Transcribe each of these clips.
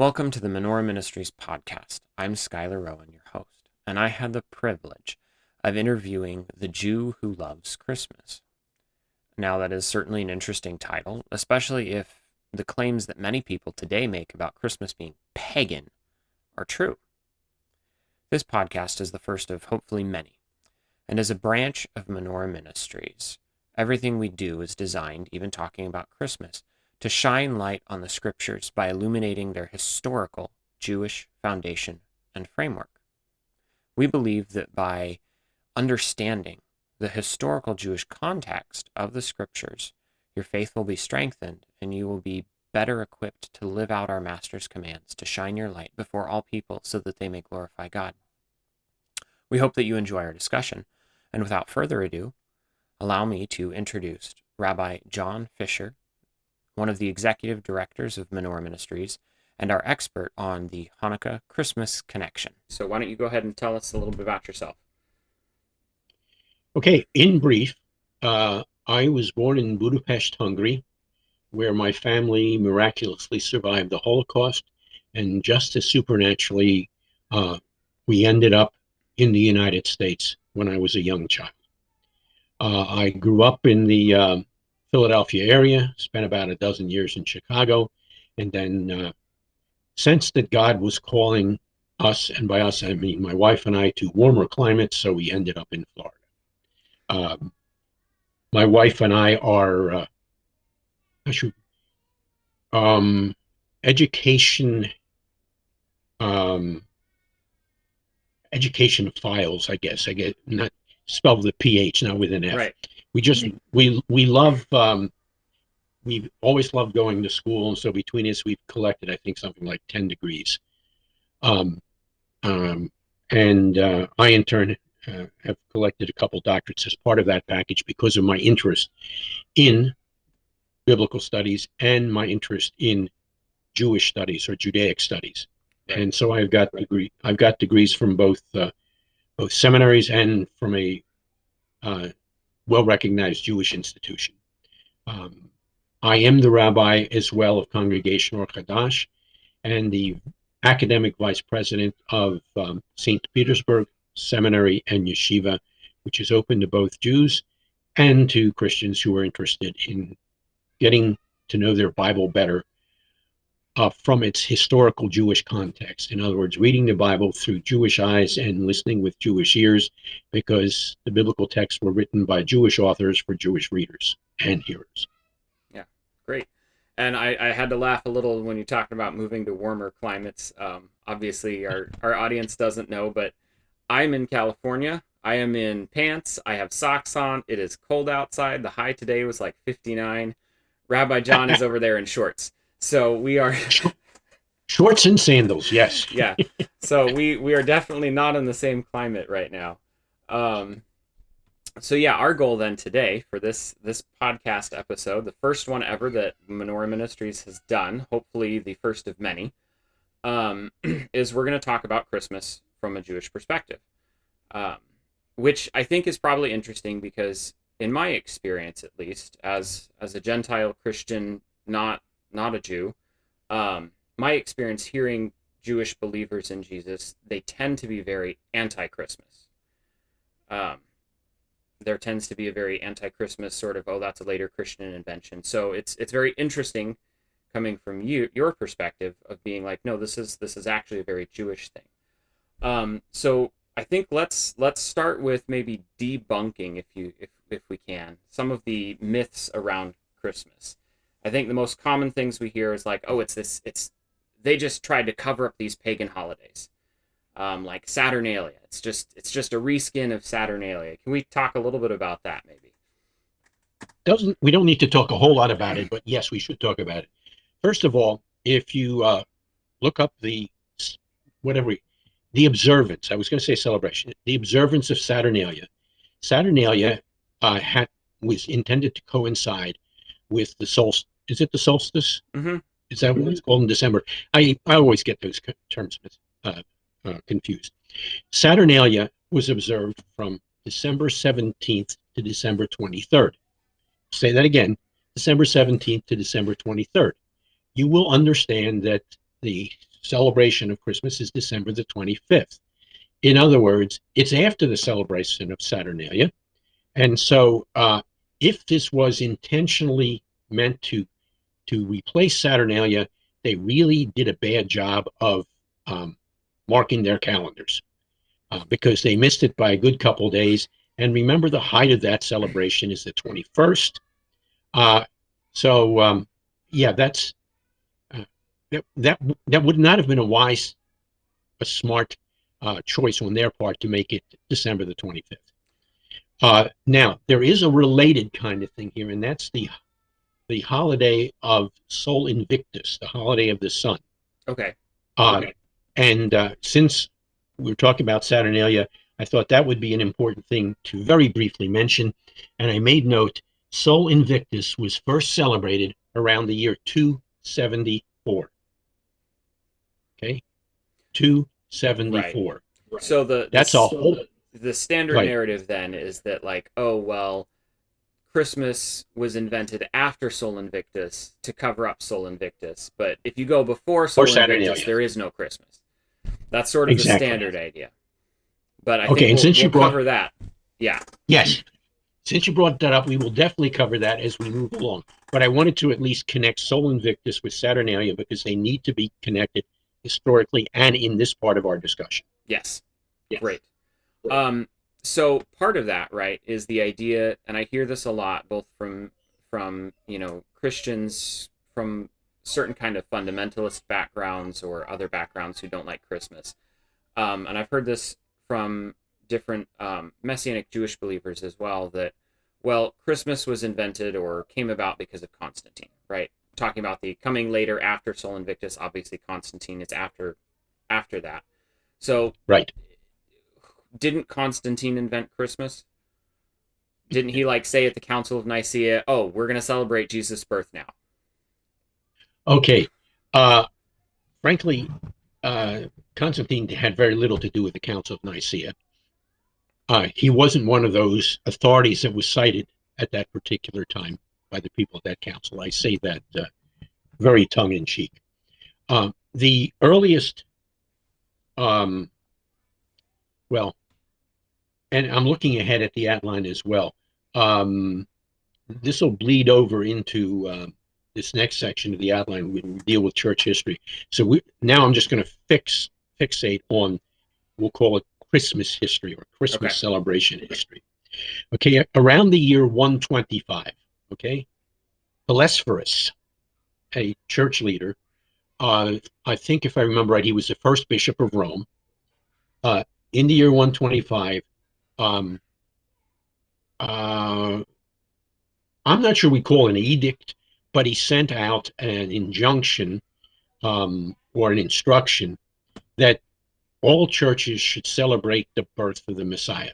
Welcome to the Menorah Ministries podcast. I'm Skyler, your host, and I had the privilege of interviewing the Jew who loves Christmas. Now, that is certainly an interesting title, especially if the claims that many people today make about Christmas being pagan are true. This podcast is the first of hopefully many, and as a branch of Menorah Ministries, everything we do is designed, even talking about Christmas, to shine light on the scriptures by illuminating their historical Jewish foundation and framework. We believe that by understanding the historical Jewish context of the scriptures, your faith will be strengthened and you will be better equipped to live out our Master's commands to shine your light before all people so that they may glorify God. We hope that you enjoy our discussion, and without further ado, allow me to introduce Rabbi John Fischer, one of the executive directors of Menorah Ministries, and our expert on the Hanukkah Christmas connection. So why don't you go ahead and tell us a little bit about yourself? Okay, in brief, I was born in Budapest, Hungary, where my family miraculously survived the Holocaust, and just as supernaturally, we ended up in the United States when I was a young child. I grew up in the Philadelphia area, spent about a dozen years in Chicago, and then sensed that God was calling us, and by us I mean my wife and I, to warmer climates, so we ended up in Florida. My wife and I are um, education um, education files, I guess. I get not spelled with a PH, not with an F. Right. We love we've always loved going to school, and so between us we've collected, I think, something like 10 degrees. Um, um, and I in turn have collected a couple doctorates as part of that package because of my interest in biblical studies and my interest in Jewish studies or Judaic studies. Right. And so I've got degrees from both seminaries and from a well-recognized Jewish institution. Um, I am the rabbi as well of Congregation Or Chadash and the academic vice president of St. Petersburg Seminary and Yeshiva, which is open to both Jews and to Christians who are interested in getting to know their Bible better from its historical Jewish context. In other words, reading the Bible through Jewish eyes and listening with Jewish ears, because the biblical texts were written by Jewish authors for Jewish readers and hearers. Yeah, great. And I had to laugh a little when you talked about moving to warmer climates. Obviously, our audience doesn't know, but I'm in California. I am in pants. I have socks on. It is cold outside. The high today was like 59. Rabbi John is over there in shorts. So we are Shorts and sandals, yes. yeah. So we are definitely not in the same climate right now. So yeah, our goal then today for this podcast episode, the first one ever that Menorah Ministries has done, hopefully the first of many, is we're going to talk about Christmas from a Jewish perspective, which I think is probably interesting because in my experience, at least, as a Gentile Christian, not a Jew, my experience hearing Jewish believers in Jesus, they tend to be very anti-Christmas. There tends to be a very anti-Christmas sort of, oh, that's a later Christian invention. So it's very interesting coming from your perspective of being like, no, this is actually a very Jewish thing. So I think let's start with maybe debunking, if we can, some of the myths around Christmas. I think the most common things we hear is like, oh, they just tried to cover up these pagan holidays, like Saturnalia. It's just a reskin of Saturnalia. Can we talk a little bit about that, maybe? We don't need to talk a whole lot about it, but yes, we should talk about it. First of all, if you look up the observance, I was going to say celebration, the observance of Saturnalia. Saturnalia was intended to coincide with the solstice. Is it the solstice? Mm-hmm. Is that what it's called in December? I always get those terms confused. Saturnalia was observed from December 17th to December 23rd. Say that again, December 17th to December 23rd. You will understand that the celebration of Christmas is December the 25th. In other words, it's after the celebration of Saturnalia. And so if this was intentionally meant to replace Saturnalia, they really did a bad job of marking their calendars because they missed it by a good couple of days. And remember, the height of that celebration is the 21st. Yeah, that's that would not have been a smart choice on their part to make it December the 25th. Now, there is a related kind of thing here, and that's the holiday of Sol Invictus, the holiday of the sun. Okay. And since we're talking about Saturnalia, I thought that would be an important thing to very briefly mention. And I made note, Sol Invictus was first celebrated around the year 274. Okay, 274. Right. So the standard right. narrative then is that, like, oh well, Christmas was invented after Sol Invictus to cover up Sol Invictus, but if you go before Sol Invictus, there is no Christmas. That's sort of the standard idea. But I think we'll cover that. Yeah. Yes. Since you brought that up, we will definitely cover that as we move along. But I wanted to at least connect Sol Invictus with Saturnalia because they need to be connected historically and in this part of our discussion. Yes. Great. So part of that, right, is the idea, and I hear this a lot, both from Christians from certain kind of fundamentalist backgrounds or other backgrounds who don't like Christmas. And I've heard this from different Messianic Jewish believers as well, that, well, Christmas was invented or came about because of Constantine, right? Talking about the coming later after Sol Invictus, obviously Constantine is after that. So right. Didn't Constantine invent Christmas? Didn't he say at the Council of Nicaea, oh, we're going to celebrate Jesus' birth now? Okay. Frankly, Constantine had very little to do with the Council of Nicaea. He wasn't one of those authorities that was cited at that particular time by the people at that council. I say that very tongue-in-cheek. The earliest, and I'm looking ahead at the outline as well. This will bleed over into this next section of the outline. We deal with church history. So now I'm just going to fixate on, we'll call it Christmas history or Christmas celebration history. Okay, around the year 125, okay, Philesphorus, a church leader, I think if I remember right, he was the first bishop of Rome. In the year 125, I'm not sure we call it an edict, but he sent out an injunction or an instruction that all churches should celebrate the birth of the Messiah.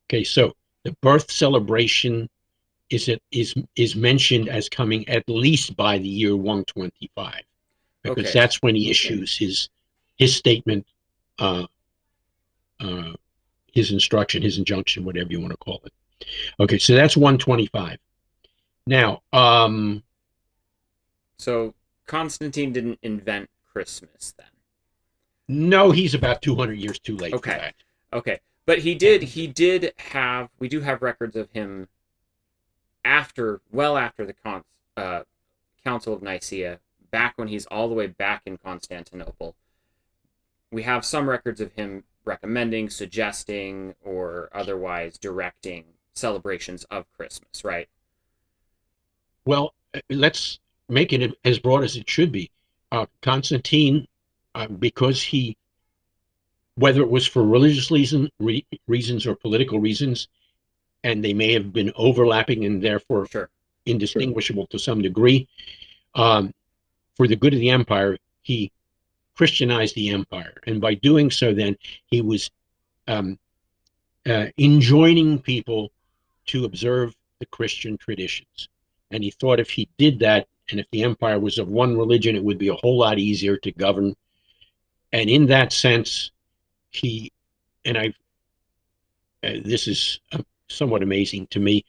Okay, so the birth celebration is mentioned as coming at least by the year 125, because that's when he issues his statement, his instruction, his injunction, whatever you want to call it. Okay, so that's 125. Now, so Constantine didn't invent Christmas then? No, he's about 200 years too late for that. Okay, but we do have records of him well after the Council of Nicaea, back when he's all the way back in Constantinople. We have some records of him recommending, suggesting, or otherwise directing celebrations of Christmas, right? Well, let's make it as broad as it should be. Constantine, because whether it was for religious reasons or political reasons, and they may have been overlapping and therefore indistinguishable to some degree, for the good of the empire, he Christianized the empire. And by doing so, then, he was enjoining people to observe the Christian traditions. And he thought if he did that, and if the empire was of one religion, it would be a whole lot easier to govern. And in that sense, this is somewhat amazing to me,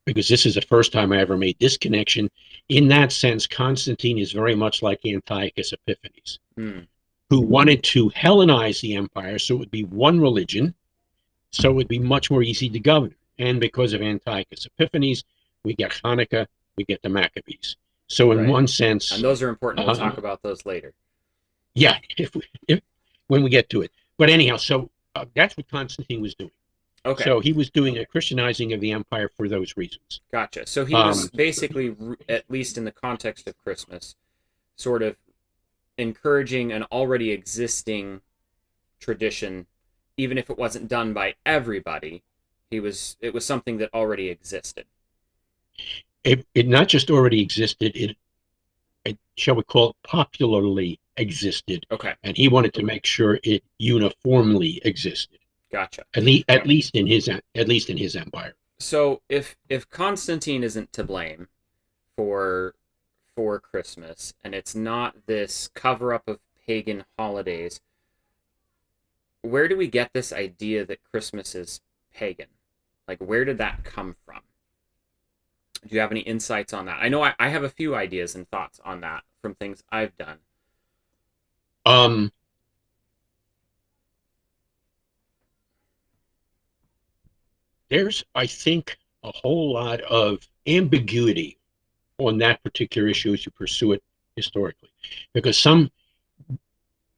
because this is the first time I ever made this connection. In that sense, Constantine is very much like Antiochus Epiphanes. who wanted to Hellenize the empire so it would be one religion, so it would be much more easy to govern. And because of Antiochus Epiphanes, we get Hanukkah, we get the Maccabees. So in Right. one sense, And those are important. We'll talk about those later. yeah, if when we get to it. But anyhow, so that's what Constantine was doing. Okay. So he was doing a Christianizing of the empire for those reasons. Gotcha. So he was basically, at least in the context of Christmas, sort of encouraging an already existing tradition, even if it wasn't done by everybody. It was something that already existed. It not just already existed, it shall we call it popularly existed. Okay. And he wanted to make sure it uniformly existed. Gotcha. At least in his empire. So if Constantine isn't to blame for Christmas, and it's not this cover up of pagan holidays, where do we get this idea that Christmas is pagan? Like, where did that come from? Do you have any insights on that? I know I have a few ideas and thoughts on that from things I've done. There's, I think, a whole lot of ambiguity on that particular issue as you pursue it historically. Because some,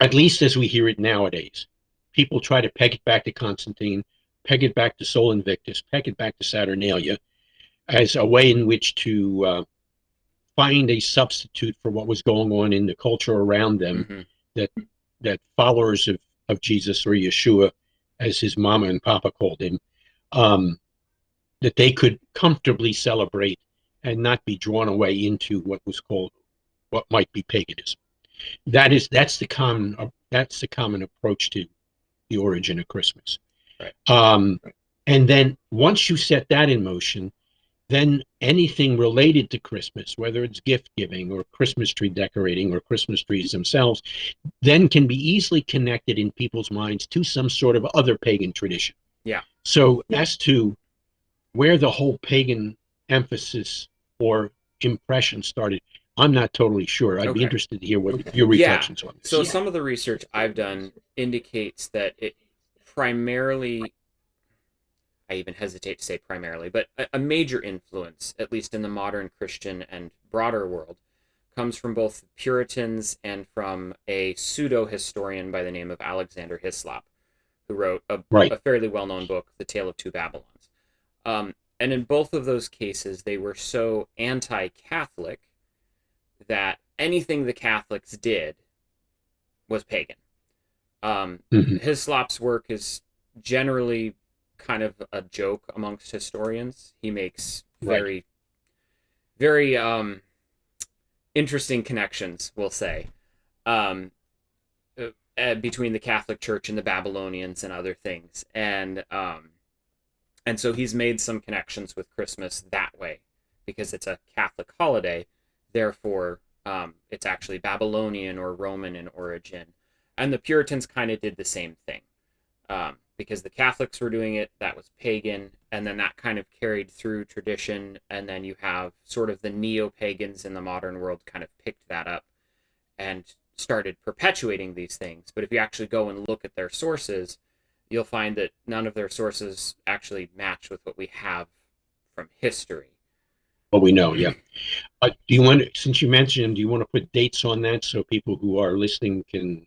at least as we hear it nowadays, people try to peg it back to Constantine, peg it back to Sol Invictus, peg it back to Saturnalia as a way in which to find a substitute for what was going on in the culture around them, that followers of Jesus, or Yeshua, as his mama and papa called him, that they could comfortably celebrate and not be drawn away into what might be paganism. That's the common approach to the origin of Christmas. Right. And then once you set that in motion, then anything related to Christmas, whether it's gift giving or Christmas tree decorating or Christmas trees themselves, then can be easily connected in people's minds to some sort of other pagan tradition. Yeah. So as to where the whole pagan emphasis or impression started, I'm not totally sure. I'd be interested to hear what your reflections on this. So some of the research I've done indicates that it primarily, I even hesitate to say primarily, but a major influence, at least in the modern Christian and broader world, comes from both Puritans and from a pseudo-historian by the name of Alexander Hislop, who wrote a fairly well-known book, The Tale of Two Babylons. And in both of those cases, they were so anti-Catholic that anything the Catholics did was pagan. Hislop's work is generally kind of a joke amongst historians. He makes very, very interesting connections, we'll say, between the Catholic Church and the Babylonians and other things. And so he's made some connections with Christmas that way, because it's a Catholic holiday. Therefore, it's actually Babylonian or Roman in origin. And the Puritans kind of did the same thing. Because the Catholics were doing it, that was pagan, and then that kind of carried through tradition, and then you have sort of the neo-pagans in the modern world kind of picked that up and started perpetuating these things. But if you actually go and look at their sources, you'll find that none of their sources actually match with what we have from history. What we know, yeah. Do you want, since you mentioned, do you want to put dates on that so people who are listening can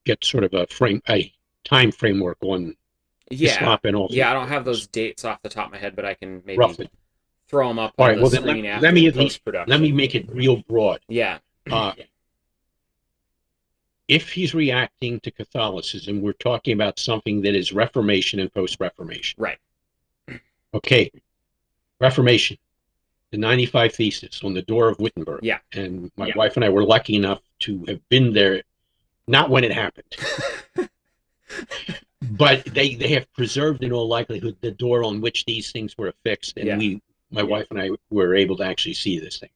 get sort of a time framework on Hislop and all? Yeah, I don't have those dates off the top of my head, but I can maybe roughly throw them up on the screen after post-production. Let me make it real broad. Yeah. If he's reacting to Catholicism, we're talking about something that is Reformation and post-Reformation. Right. Okay. Reformation, the 95 Thesis on the door of Wittenberg. Yeah. And my wife and I were lucky enough to have been there, not when it happened, but they have preserved in all likelihood the door on which these things were affixed. And my wife and I were able to actually see this thing.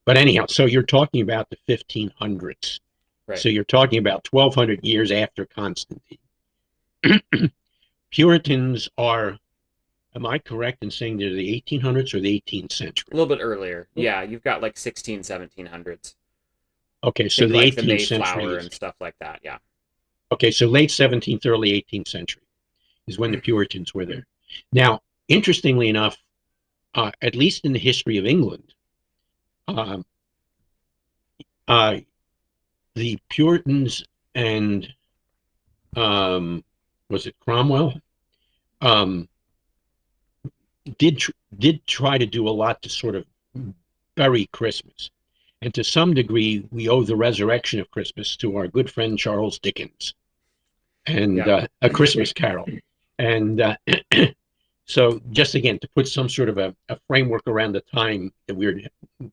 But anyhow, so you're talking about the 1500s. Right. So you're talking about 1200 years after Constantine. Puritans are, am I correct in saying they're the 1800s or the 18th century? A little bit earlier. Yeah, you've got like 1700s. Okay, so Think the like the 18th century Mayflower is and stuff like that. Yeah. okay. So late 17th, early 18th century is when the Puritans were there. Now, interestingly enough, at least in the history of England, um, uh, the Puritans and was it Cromwell um, did try to do a lot to sort of bury Christmas, and to some degree, we owe the resurrection of Christmas to our good friend Charles Dickens and Yeah. A Christmas Carol, and so just again to put some sort of a framework around the time that we were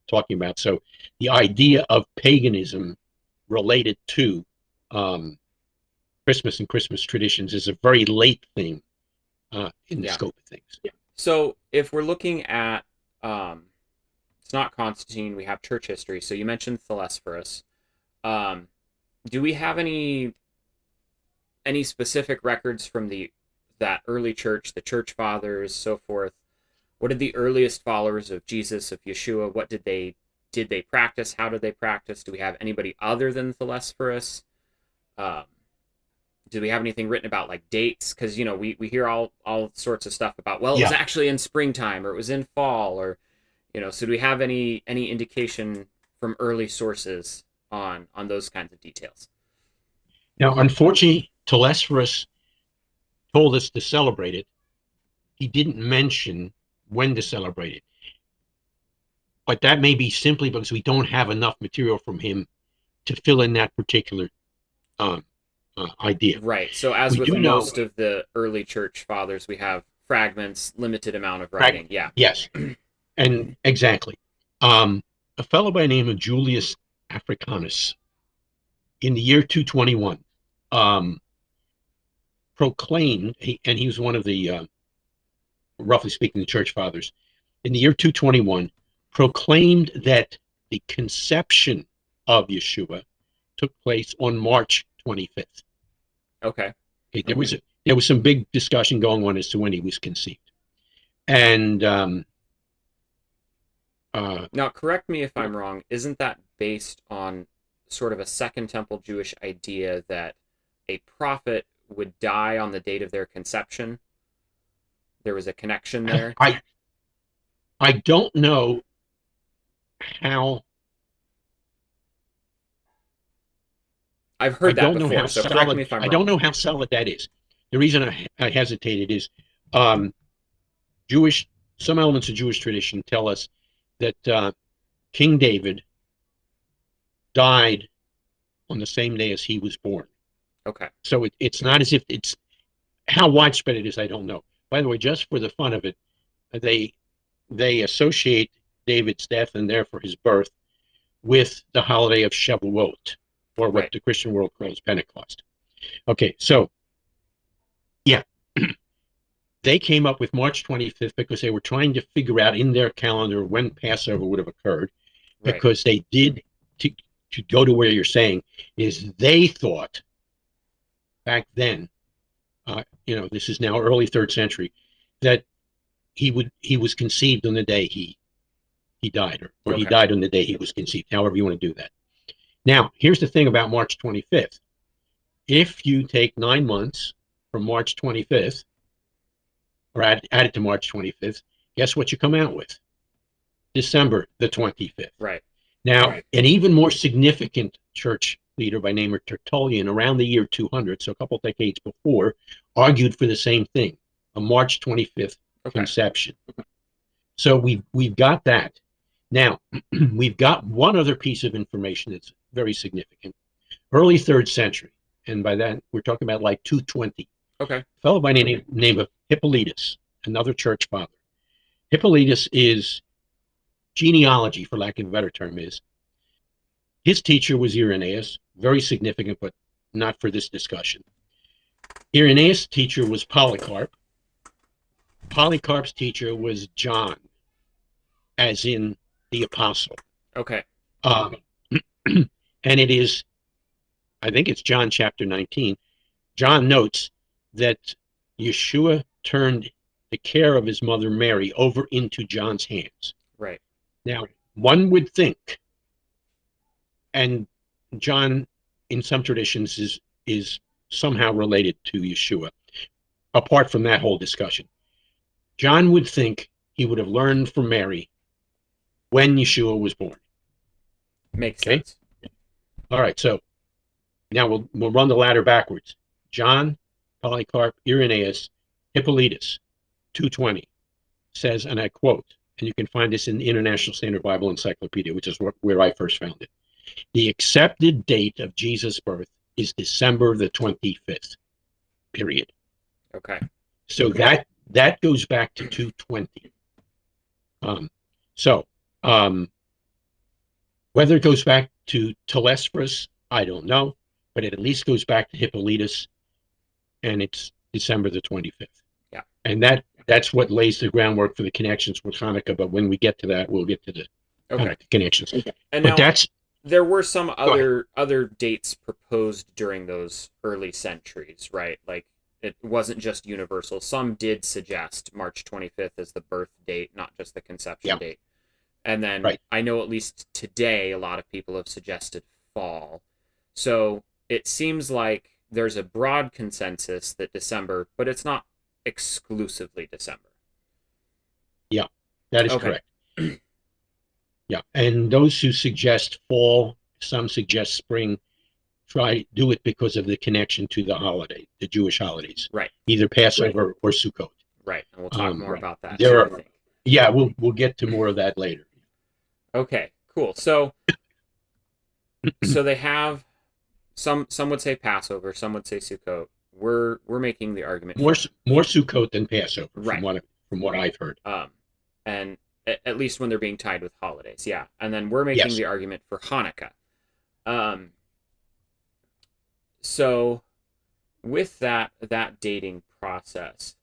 talking about. So the idea of paganism related to um, Christmas and Christmas traditions is a very late thing in the Yeah. scope of things. Yeah. So if we're looking at, it's not Constantine, we have church history. So you mentioned Thelesporus. Um, do we have any specific records from that early church, the church fathers, so forth? What did the earliest followers of Jesus, of Yeshua, what did they practice? How did they practice? Do we have anybody other than Thelesporus? Um, do we have anything written about like dates? Because we hear all sorts of stuff about, well, it was Yeah. actually in springtime or it was in fall, or so do we have any indication from early sources on those kinds of details? Now, unfortunately, Telesphorus told us to celebrate it. He didn't mention when to celebrate it, but that may be simply because we don't have enough material from him to fill in that particular um, idea. Right. So as We with do know, most of the early church fathers, we have fragments, limited amount of writing. Yeah. yes, and exactly. Um, a fellow by the name of Julius Africanus in the year 221 um, proclaimed, and he was one of the, roughly speaking, the church fathers, in the year 221, proclaimed that the conception of Yeshua took place on March 25th. Okay. Okay, there was some big discussion going on as to when he was conceived, and Now, correct me if I'm wrong. Isn't that based on sort of a Second Temple Jewish idea that a prophet would die on the date of their conception? There was a connection there. I don't know how I've heard that before, how so correct me solid if I'm wrong. that is. The reason I hesitated is um, Jewish some elements of Jewish tradition tell us that King David died on the same day as he was born. Okay. So it's not as if it's how widespread it is. I don't know. By the way, just for the fun of it, they they associate David's death and therefore his birth with the holiday of Shavuot, or what Right. the Christian world calls Pentecost. Okay, so yeah, they came up with March 25th because they were trying to figure out in their calendar when Passover would have occurred, Right. because they did, to, to go to where you're saying, is they thought back then, this is now early third century, that he was conceived on the day he died, or he Okay. died on the day he was conceived, however you want to do that. Now, here's the thing about March 25th. If you take 9 months from March 25th, or add it to March 25th, guess what you come out with? December the 25th. Right. Now, an even more significant church leader by name of Tertullian around the year 200, so a couple decades before, argued for the same thing, a March 25th Okay. conception. So we've got that. Now, we've got one other piece of information that's very significant. Early third century, and by that we're talking about like 220. Okay. A fellow by the name of Hippolytus, another church father. Hippolytus is genealogy, for lack of a better term, is his teacher was Irenaeus, very significant, but not for this discussion. Irenaeus' teacher was Polycarp. Polycarp's teacher was John, as in the apostle. Okay. Um, and it is, I think it's John chapter 19. John notes that Yeshua turned the care of his mother Mary over into John's hands. Right. Now, one would think, and John, in some traditions, is somehow related to Yeshua. Apart from that whole discussion, John would think he would have learned from Mary when Yeshua was born. Makes Okay. sense. All right. So now we'll run the ladder backwards. John, Polycarp, Irenaeus, Hippolytus, 220 says, and I quote, and you can find this in the International Standard Bible Encyclopedia, which is where I first found it. The accepted date of Jesus' birth is December the 25th, period. Okay. So that goes back to 220. So whether it goes back to Telesphorus, I don't know, but it at least goes back to Hippolytus, and it's December the 25th. Yeah. And that's what lays the groundwork for the connections with Hanukkah. But when we get to that, we'll get to the Hanukkah connections. And but now, there were some other dates proposed during those early centuries, right? Like, it wasn't just universal. Some did suggest March 25th as the birth date, not just the conception date. And then I know at least today a lot of people have suggested fall. So it seems like there's a broad consensus that December, but it's not exclusively December. Yeah, that is correct. Yeah, and those who suggest fall, some suggest spring, do it because of the connection to the holiday, the Jewish holidays, right? Either Passover or Sukkot, right? And we'll talk more about that. Yeah, we'll get to more of that later. Okay, cool. So they have some would say Passover, some would say Sukkot. We're making the argument more Sukkot than Passover, right? From what I've heard. And at least when they're being tied with holidays, yeah. And then we're making the argument for Hanukkah. So with that dating process,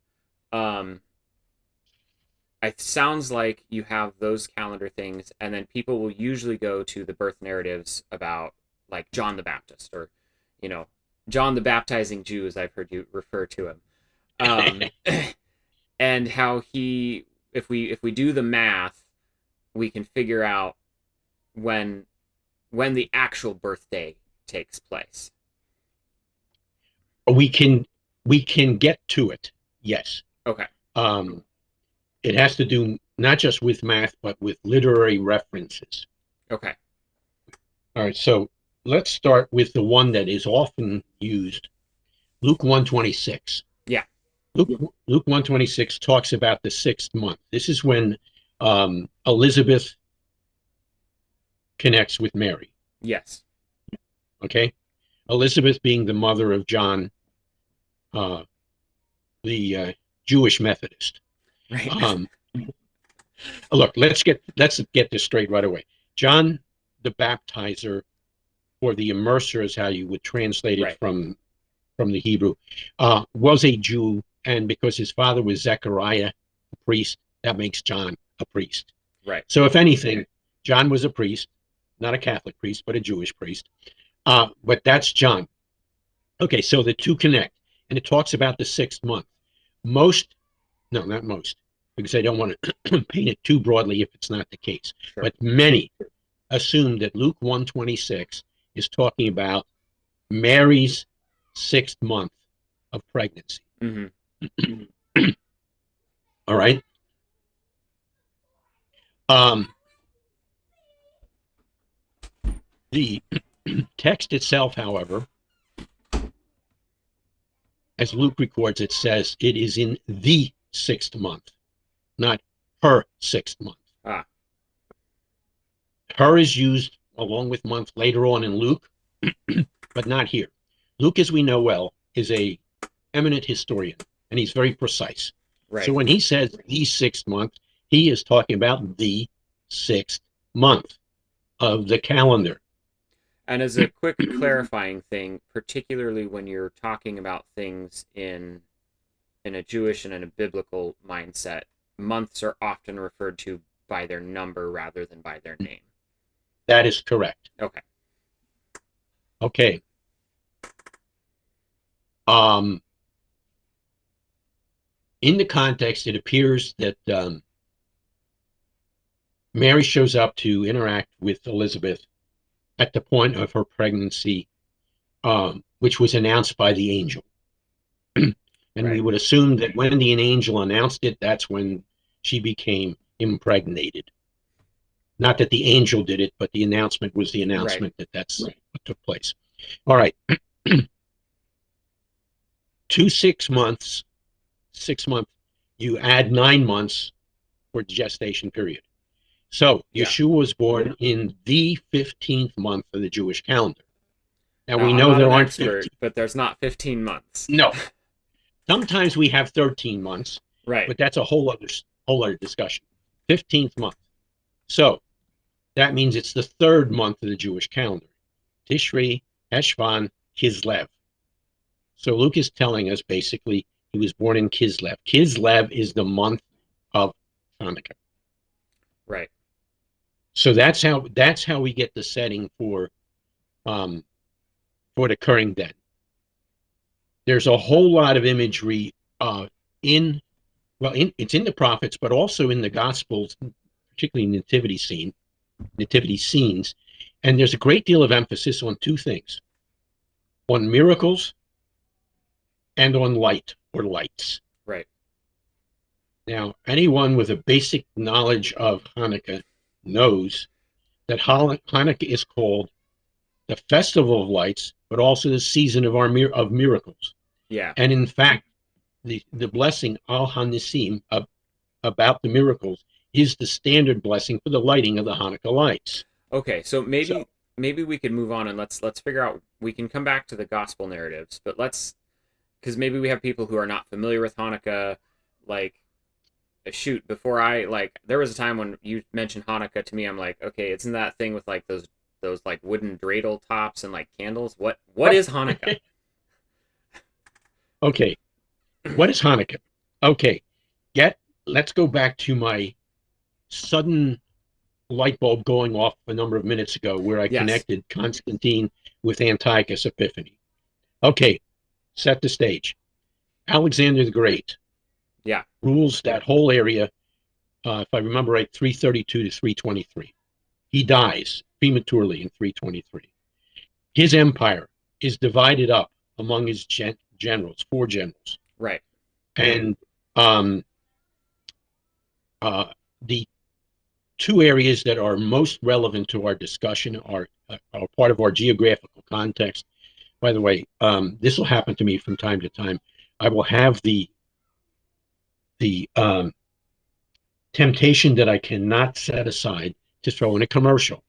it sounds like you have those calendar things, and then people will usually go to the birth narratives about like John the Baptist, or John the baptizing Jew, as I've heard you refer to him, and how if we do the math, we can figure out when the actual birthday takes place. We can get to it. Yes. Okay. It has to do not just with math, but with literary references. Okay. All right. So let's start with the one that is often used, Luke 1:26. Yeah. Luke 1:26 talks about the 6th month. This is when Elizabeth connects with Mary. Yes. Okay. Elizabeth being the mother of John, the Jewish Methodist. Right. Look, let's get this straight right away. John the Baptizer, or the immerser is how you would translate it from the Hebrew, was a Jew, and because his father was Zechariah, a priest, that makes John a priest. Right. So if anything, John was a priest, not a Catholic priest, but a Jewish priest. But that's John. Okay, so the two connect, and it talks about the 6th month. Not most, because I don't want to paint it too broadly if it's not the case. Sure. But many assume that Luke 1:26 is talking about Mary's 6th month of pregnancy. Mm-hmm. All right. The text itself, however, as Luke records, it says it is in the 6th month, not her 6th month. Her is used along with month later on in Luke, but not here. Luke, as we know well, is a eminent historian, and he's very precise. Right. So when he says the 6th month, he is talking about the 6th month of the calendar. And as a quick clarifying thing, particularly when you're talking about things in a Jewish and in a biblical mindset, months are often referred to by their number rather than by their name. That is correct. Okay. Okay. In the context, it appears that Mary shows up to interact with Elizabeth at the point of her pregnancy, which was announced by the angel. And we would assume that when the angel announced it, that's when she became impregnated. Not that the angel did it, but the announcement was the announcement that that's what took place. All right. To 6 months, 6 months, you add 9 months for the gestation period. So Yeshua was born in the 15th month of the Jewish calendar. Now we know there aren't 15, but there's not 15 months. No. Sometimes we have 13 months, but that's a whole other discussion. 15th month. So that means it's the 3rd month of the Jewish calendar. Tishri, Heshvan, Kislev. So Luke is telling us basically he was born in Kislev. Kislev is the month of Hanukkah. Right. So that's how we get the setting for it occurring then. There's a whole lot of imagery it's in the prophets, but also in the Gospels, particularly nativity scenes, and there's a great deal of emphasis on 2 things: on miracles and on light or lights. Right. Now, anyone with a basic knowledge of Hanukkah knows that Hanukkah is called the Festival of Lights, but also the season of miracles. Yeah. And in fact, the blessing Al Hanissim about the miracles is the standard blessing for the lighting of the Hanukkah lights. Okay, so maybe we could move on and let's figure out. We can come back to the gospel narratives, but because maybe we have people who are not familiar with Hanukkah. Like, shoot, there was a time when you mentioned Hanukkah to me, I'm like, okay, isn't that thing with like those like wooden dreidel tops and like candles? What is Hanukkah? Okay, what is Hanukkah? Okay, let's go back to my sudden light bulb going off a number of minutes ago where I connected Constantine with Antiochus Epiphany. Okay, set the stage. Alexander the Great rules that whole area, if I remember right, 332 to 323. He dies prematurely in 323. His empire is divided up among his generals, 4 generals. Right. And the 2 areas that are most relevant to our discussion are part of our geographical context. By the way, this will happen to me from time to time. I will have the temptation that I cannot set aside to throw in a commercial.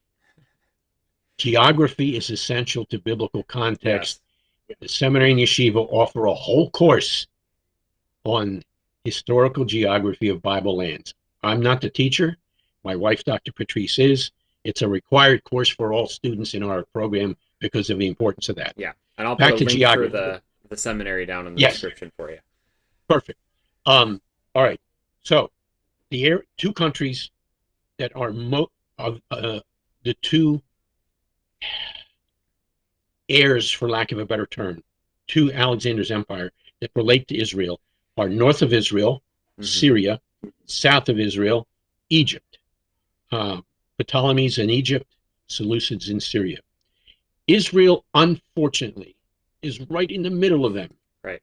Geography is essential to biblical context. Yes. The seminary and yeshiva offer a whole course on historical geography of Bible lands. I'm not the teacher. My wife, Dr. Patrice, is. It's a required course for all students in our program because of the importance of that. Yeah, and I'll put a link for the seminary down in the description for you. Perfect. All right. So the 2 countries that are the 2 heirs, for lack of a better term, to Alexander's empire that relate to Israel are north of Israel, Syria, south of Israel, Egypt. Ptolemies in Egypt, Seleucids in Syria. Israel, unfortunately, is right in the middle of them. Right.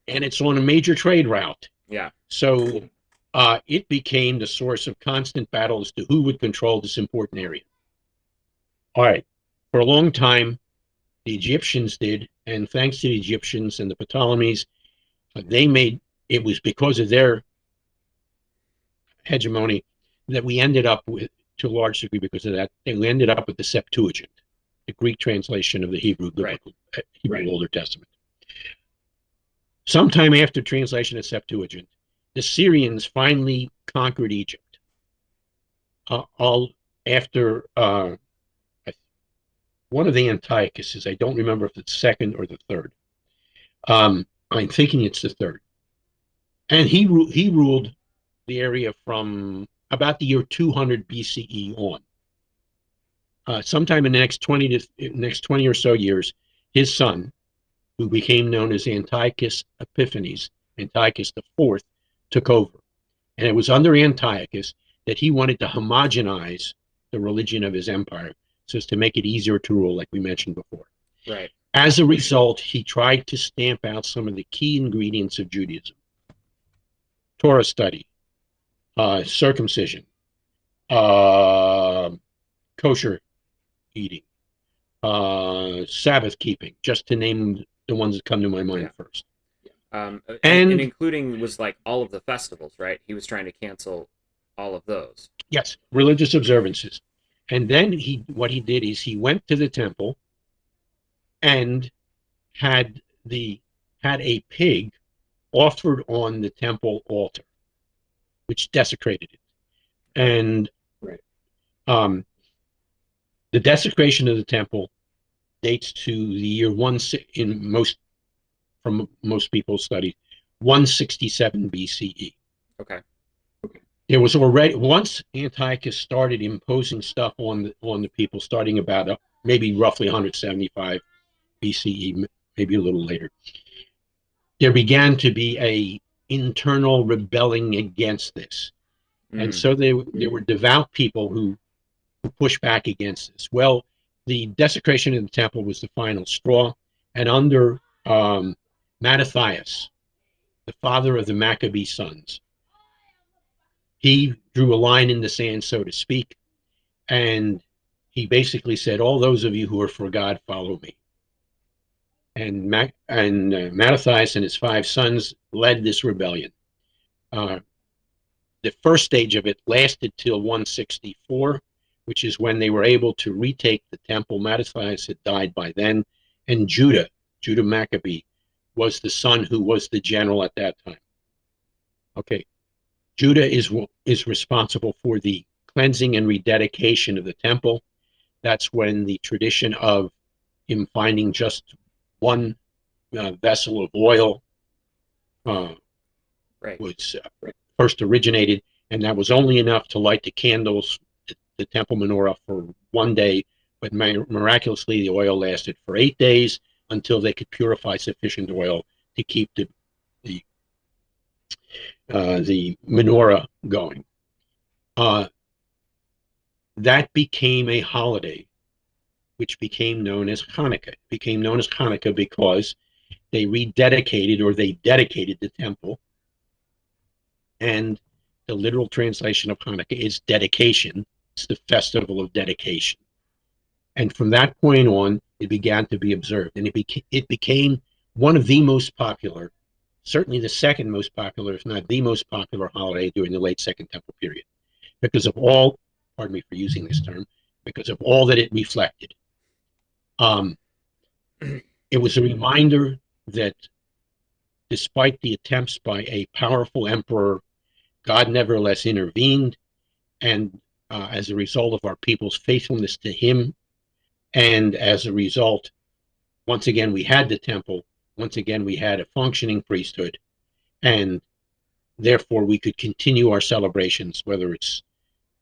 And it's on a major trade route. Yeah. So it became the source of constant battle as to who would control this important area. All right. For a long time, the Egyptians did, and thanks to the Egyptians and the Ptolemies, it was because of their hegemony that we ended up with, to a large degree because of that, we ended up with the Septuagint, the Greek translation of the Hebrew Older Testament. Sometime after translation of Septuagint, the Syrians finally conquered Egypt. After one of the Antiochuses, I don't remember if it's 2nd or the 3rd. I'm thinking it's the 3rd. And he ruled the area from about the year 200 BCE on. Sometime in the next 20 or so years, his son, who became known as Antiochus Epiphanes, Antiochus IV, took over. And it was under Antiochus that he wanted to homogenize the religion of his empire so as to make it easier to rule, like we mentioned before. Right. As a result, he tried to stamp out some of the key ingredients of Judaism: Torah study, circumcision, uh, kosher eating, Sabbath keeping, just to name the ones that come to my mind first. And including was like all of the festivals, right? He was trying to cancel all of those. Yes, religious observances. And then what he did is he went to the temple and had a pig offered on the temple altar, which desecrated it. And um, the desecration of the temple dates to the year from most people's studies, 167 BCE. Okay. There was already, once Antiochus started imposing stuff on the people, starting about maybe roughly 175 BCE, maybe a little later, there began to be a internal rebelling against this. And so there were devout people who pushed back against this. Well, the desecration of the temple was the final straw, and under Mattathias, the father of the Maccabee sons, he drew a line in the sand, so to speak, and he basically said, all those of you who are for God, follow me. And Mattathias and his 5 sons led this rebellion. The first stage of it lasted till 164, which is when they were able to retake the temple. Mattathias had died by then, and Judah Maccabee, was the son who was the general at that time. Okay, Judah is responsible for the cleansing and rededication of the temple. That's when the tradition of him finding just one vessel of oil was first originated, and that was only enough to light the candles, the temple menorah, for one day, but miraculously the oil lasted for 8 days until they could purify sufficient oil to keep the menorah going. That became a holiday, which became known as Hanukkah. It became known as Hanukkah because they rededicated, or they dedicated, the temple. And the literal translation of Hanukkah is dedication. It's the festival of dedication. And from that point on, it began to be observed. And it became one of the most popular, certainly the second most popular, if not the most popular holiday during the late Second Temple period, because of all, pardon me for using this term, because of all that it reflected. It was a reminder that despite the attempts by a powerful emperor, God nevertheless intervened, and as a result of our people's faithfulness to him, and as a result, once again, we had the temple, once again, we had a functioning priesthood, and therefore we could continue our celebrations, whether it's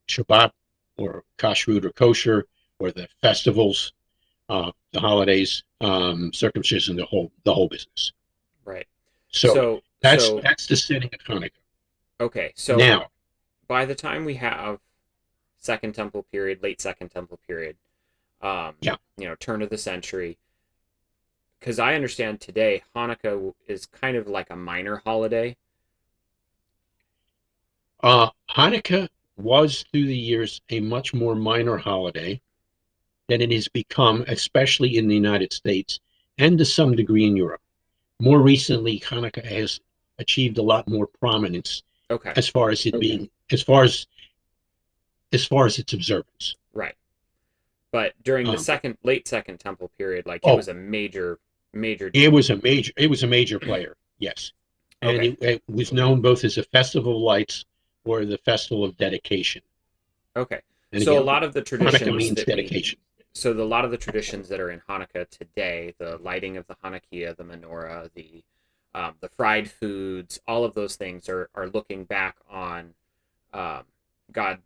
Shabbat or kashrut or kosher, or the festivals, the holidays, circumcision, the whole business. Right. So that's the setting of Hanukkah. Okay, so now, by the time we have Second Temple period, late Second Temple period, turn of the century, because I understand today Hanukkah is kind of like a minor holiday. Hanukkah was through the years a much more minor holiday than it has become, especially in the United States and to some degree in Europe. More recently, Hanukkah has achieved a lot more prominence. Okay. As far as it being, as far as its observance. Right. But during the late Second Temple period, like it was a major deal. It was a major player, yes. And it was known both as a festival of lights or the festival of dedication. Okay. And so again, a lot of the traditions Hanukkah means dedication. So a lot of the traditions that are in Hanukkah today, the lighting of the Hanukkah, the menorah, the fried foods, all of those things are looking back on God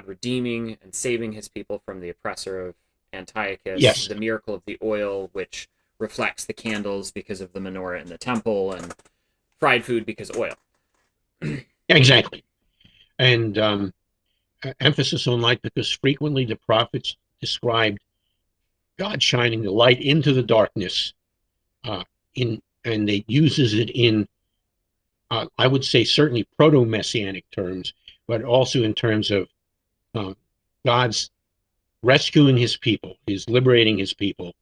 redeeming and saving his people from the oppressor of Antiochus. Yes. The miracle of the oil, which reflects the candles because of the menorah in the temple, and fried food because oil. Exactly. And emphasis on light, because frequently the prophets described God shining the light into the darkness, and it uses it in, I would say, certainly proto-messianic terms, but also in terms of God's rescuing his people, his liberating his people,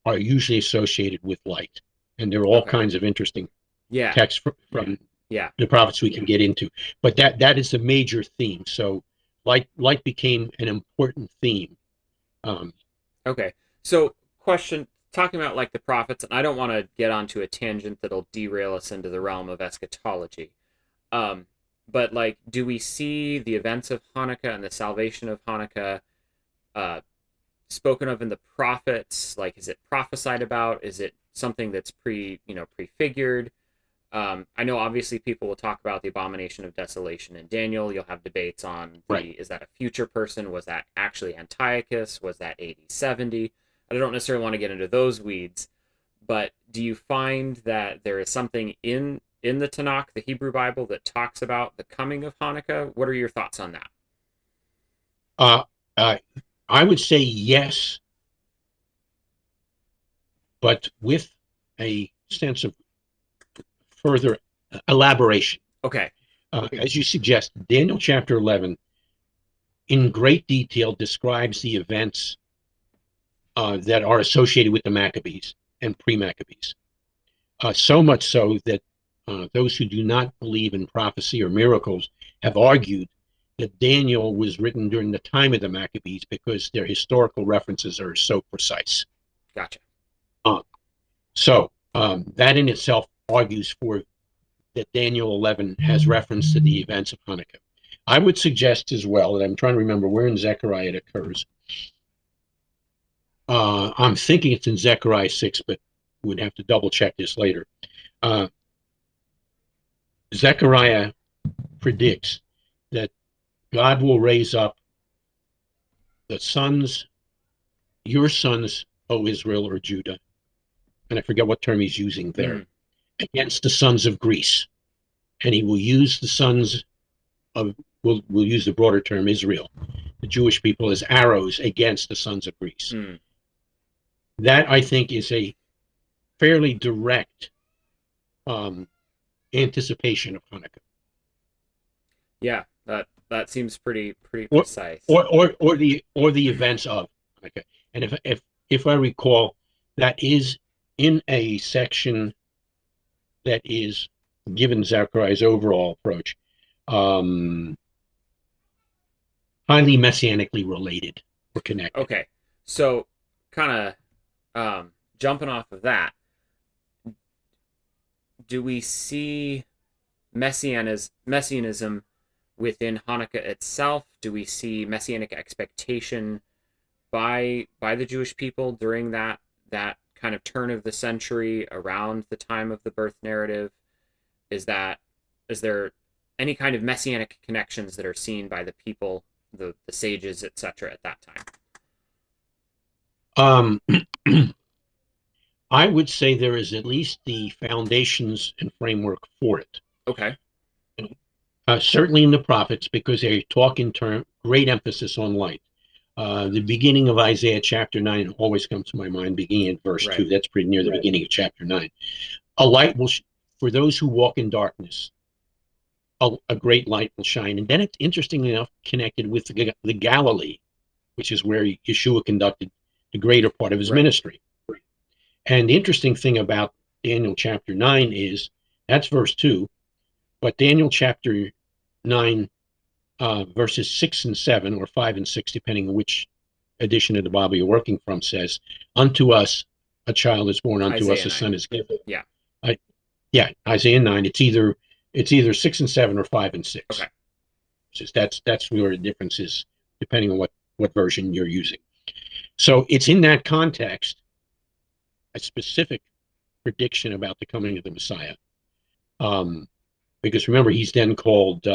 are usually associated with light. And there are all kinds of interesting Yeah. texts from Yeah. the prophets we can get into. But that is the major theme. So light became an important theme. Okay. So, question talking about like the prophets, and I don't want to get onto a tangent that'll derail us into the realm of eschatology. But like, do we see the events of Hanukkah and the salvation of Hanukkah uh, spoken of in the prophets? Like, is it prophesied about? Is it something that's prefigured? I know obviously people will talk about the abomination of desolation in Daniel. You'll have debates on is that a future person? Was that actually Antiochus? Was that AD 70? I don't necessarily want to get into those weeds, but do you find that there is something in the Tanakh, the Hebrew Bible, that talks about the coming of Hanukkah? What are your thoughts on that? I would say yes, but with a sense of further elaboration. Okay. As you suggest, Daniel chapter 11 in great detail describes the events that are associated with the Maccabees and pre-Maccabees. So much so that those who do not believe in prophecy or miracles have argued that Daniel was written during the time of the Maccabees because their historical references are so precise. Gotcha. So that in itself argues for that Daniel 11 has reference to the events of Hanukkah. I would suggest as well, and I'm trying to remember where in Zechariah it occurs. I'm thinking it's in Zechariah 6, but we'd have to double check this later. Zechariah predicts that God will raise up the sons, your sons, O Israel or Judah, and I forget what term he's using there, against the sons of Greece. And he will use the sons of, we'll use the broader term, Israel, the Jewish people, as arrows against the sons of Greece. That, I think, is a fairly direct anticipation of Hanukkah. Yeah, that seems pretty precise. Or the events of Hanukkah. And if I recall, that is in a section that is, given Zechariah's overall approach, highly messianically related or connected. Okay, so kind of jumping off of that, do we see messianism within Hanukkah itself? Do we see messianic expectation by the Jewish people during that kind of turn of the century around the time of the birth narrative? Is there any kind of messianic connections that are seen by the people, the sages, etc. at that time? I would say there is at least the foundations and framework for it. Okay. Certainly in the prophets, because they talk in great emphasis on light. The beginning of Isaiah chapter 9 always comes to my mind, beginning at verse 2. That's pretty near the beginning of chapter 9. A light will, for those who walk in darkness, a great light will shine. And then it's interestingly enough connected with the Galilee, which is where Yeshua conducted the greater part of his ministry. And the interesting thing about Daniel chapter 9 is, that's verse 2, but Daniel chapter 9, verses 6 and 7, or 5 and 6, depending on which edition of the Bible you're working from, says, unto us a child is born, unto Isaiah us a 9. son is given. Yeah. Isaiah 9. It's either 6 and 7 or 5 and 6. Okay. That's where the difference is, depending on what version you're using. So it's in that context a specific prediction about the coming of the Messiah. Because remember, he's then called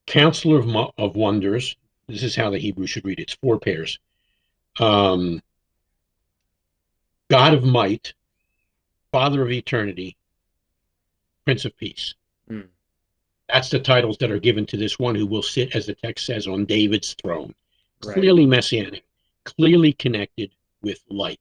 Counselor of Wonders. This is how the Hebrew should read it. It's 4 pairs. God of Might, Father of Eternity, Prince of Peace. That's the titles that are given to this one who will sit, as the text says, on David's throne. Right. Clearly messianic, clearly connected with light.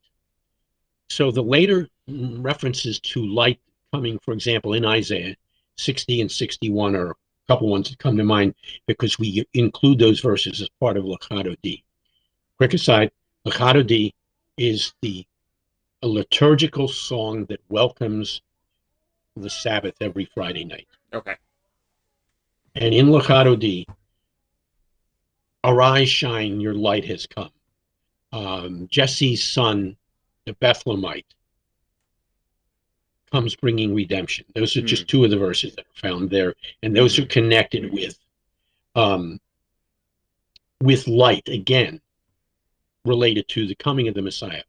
So the later references to light coming, for example, in Isaiah 60 and 61 are a couple ones that come to mind because we include those verses as part of Lechato D. Quick aside, Lechato D is a liturgical song that welcomes the Sabbath every Friday night. Okay. And in Lechato D, arise, shine, your light has come. Jesse's son, the Bethlehemite, comes bringing redemption. Those are just two of the verses that are found there, and those are connected with light, again, related to the coming of the Messiah.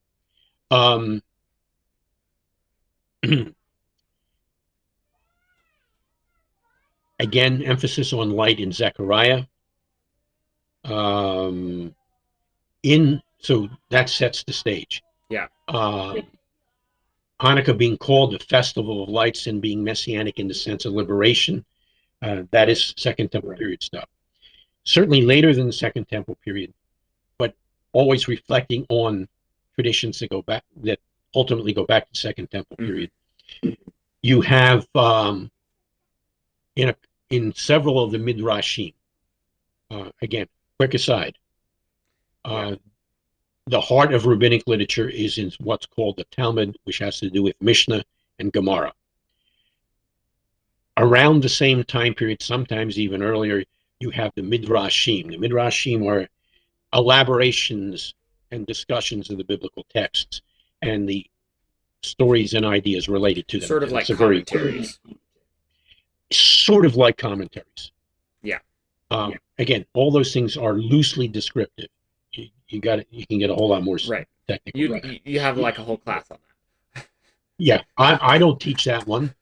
Again, emphasis on light in Zechariah. So that sets the stage. Yeah. Hanukkah being called the festival of lights and being messianic in the sense of liberation. That is Second Temple period stuff. Certainly later than the Second Temple period, but always reflecting on traditions that ultimately go back to the Second Temple period. You have in several of the midrashim. Again, quick aside. The heart of rabbinic literature is in what's called the Talmud, which has to do with Mishnah and Gemara. Around the same time period, sometimes even earlier, you have the midrashim. The midrashim are elaborations and discussions of the biblical texts and the stories and ideas related to them. Sort of like commentaries. Sort of like commentaries. Yeah. Again, all those things are loosely descriptive. You can get a whole lot more technical. You have like a whole class on that. Yeah, I don't teach that one,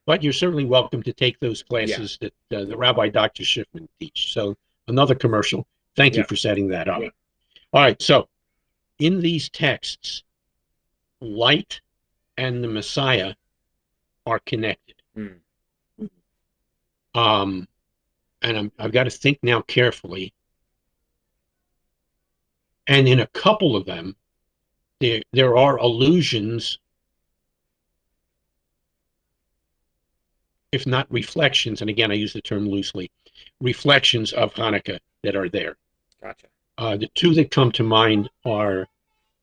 but you're certainly welcome to take those classes that the Rabbi Dr. Schiffman teach. So another commercial. Thank you for setting that up. All right, so in these texts, light and the Messiah are connected. And I've got to think now carefully. And in a couple of them, there are allusions, if not reflections, and again, I use the term loosely, reflections of Hanukkah that are there. Gotcha. The two that come to mind are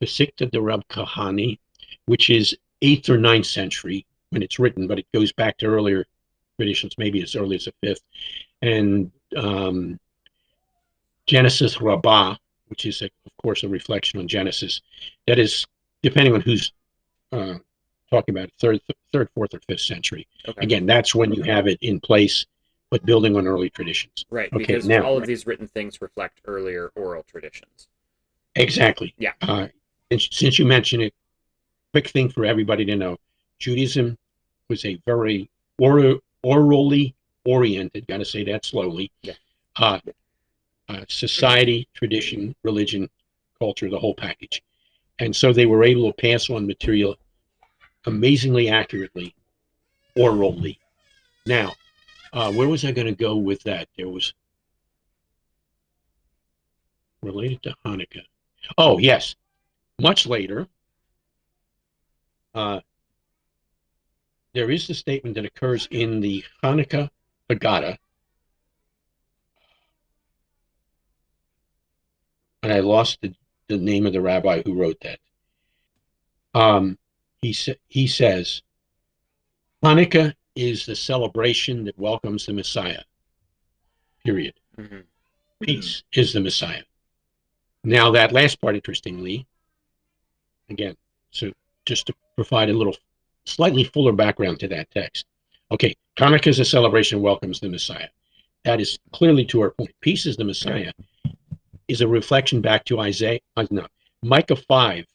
the Sikta de Rab Kahani, which is 8th or 9th century when it's written, but it goes back to earlier traditions, maybe as early as the 5th, and Genesis Rabbah, which is, of course, a reflection on Genesis. That is, depending on who's talking about, third, fourth, or 5th century. Okay. Again, that's when you have it in place, but building on early traditions. Right, okay, because now, all of these written things reflect earlier oral traditions. Exactly. Yeah. Since you mentioned it, quick thing for everybody to know, Judaism was a very orally oriented, got to say that slowly, society, tradition, religion, culture, the whole package. And so they were able to pass on material amazingly accurately, orally. Now, where was I going to go with that? There was related to Hanukkah. Oh, yes. Much later, there is the statement that occurs in the Hanukkah Haggadah, and I lost the name of the rabbi who wrote that. He says, Hanukkah is the celebration that welcomes the Messiah, period. Peace is the Messiah. Now, that last part, interestingly, again, so just to provide a little slightly fuller background to that text. Okay, Hanukkah is a celebration welcomes the Messiah. That is clearly to our point. Peace is the Messiah is a reflection back to Micah 5,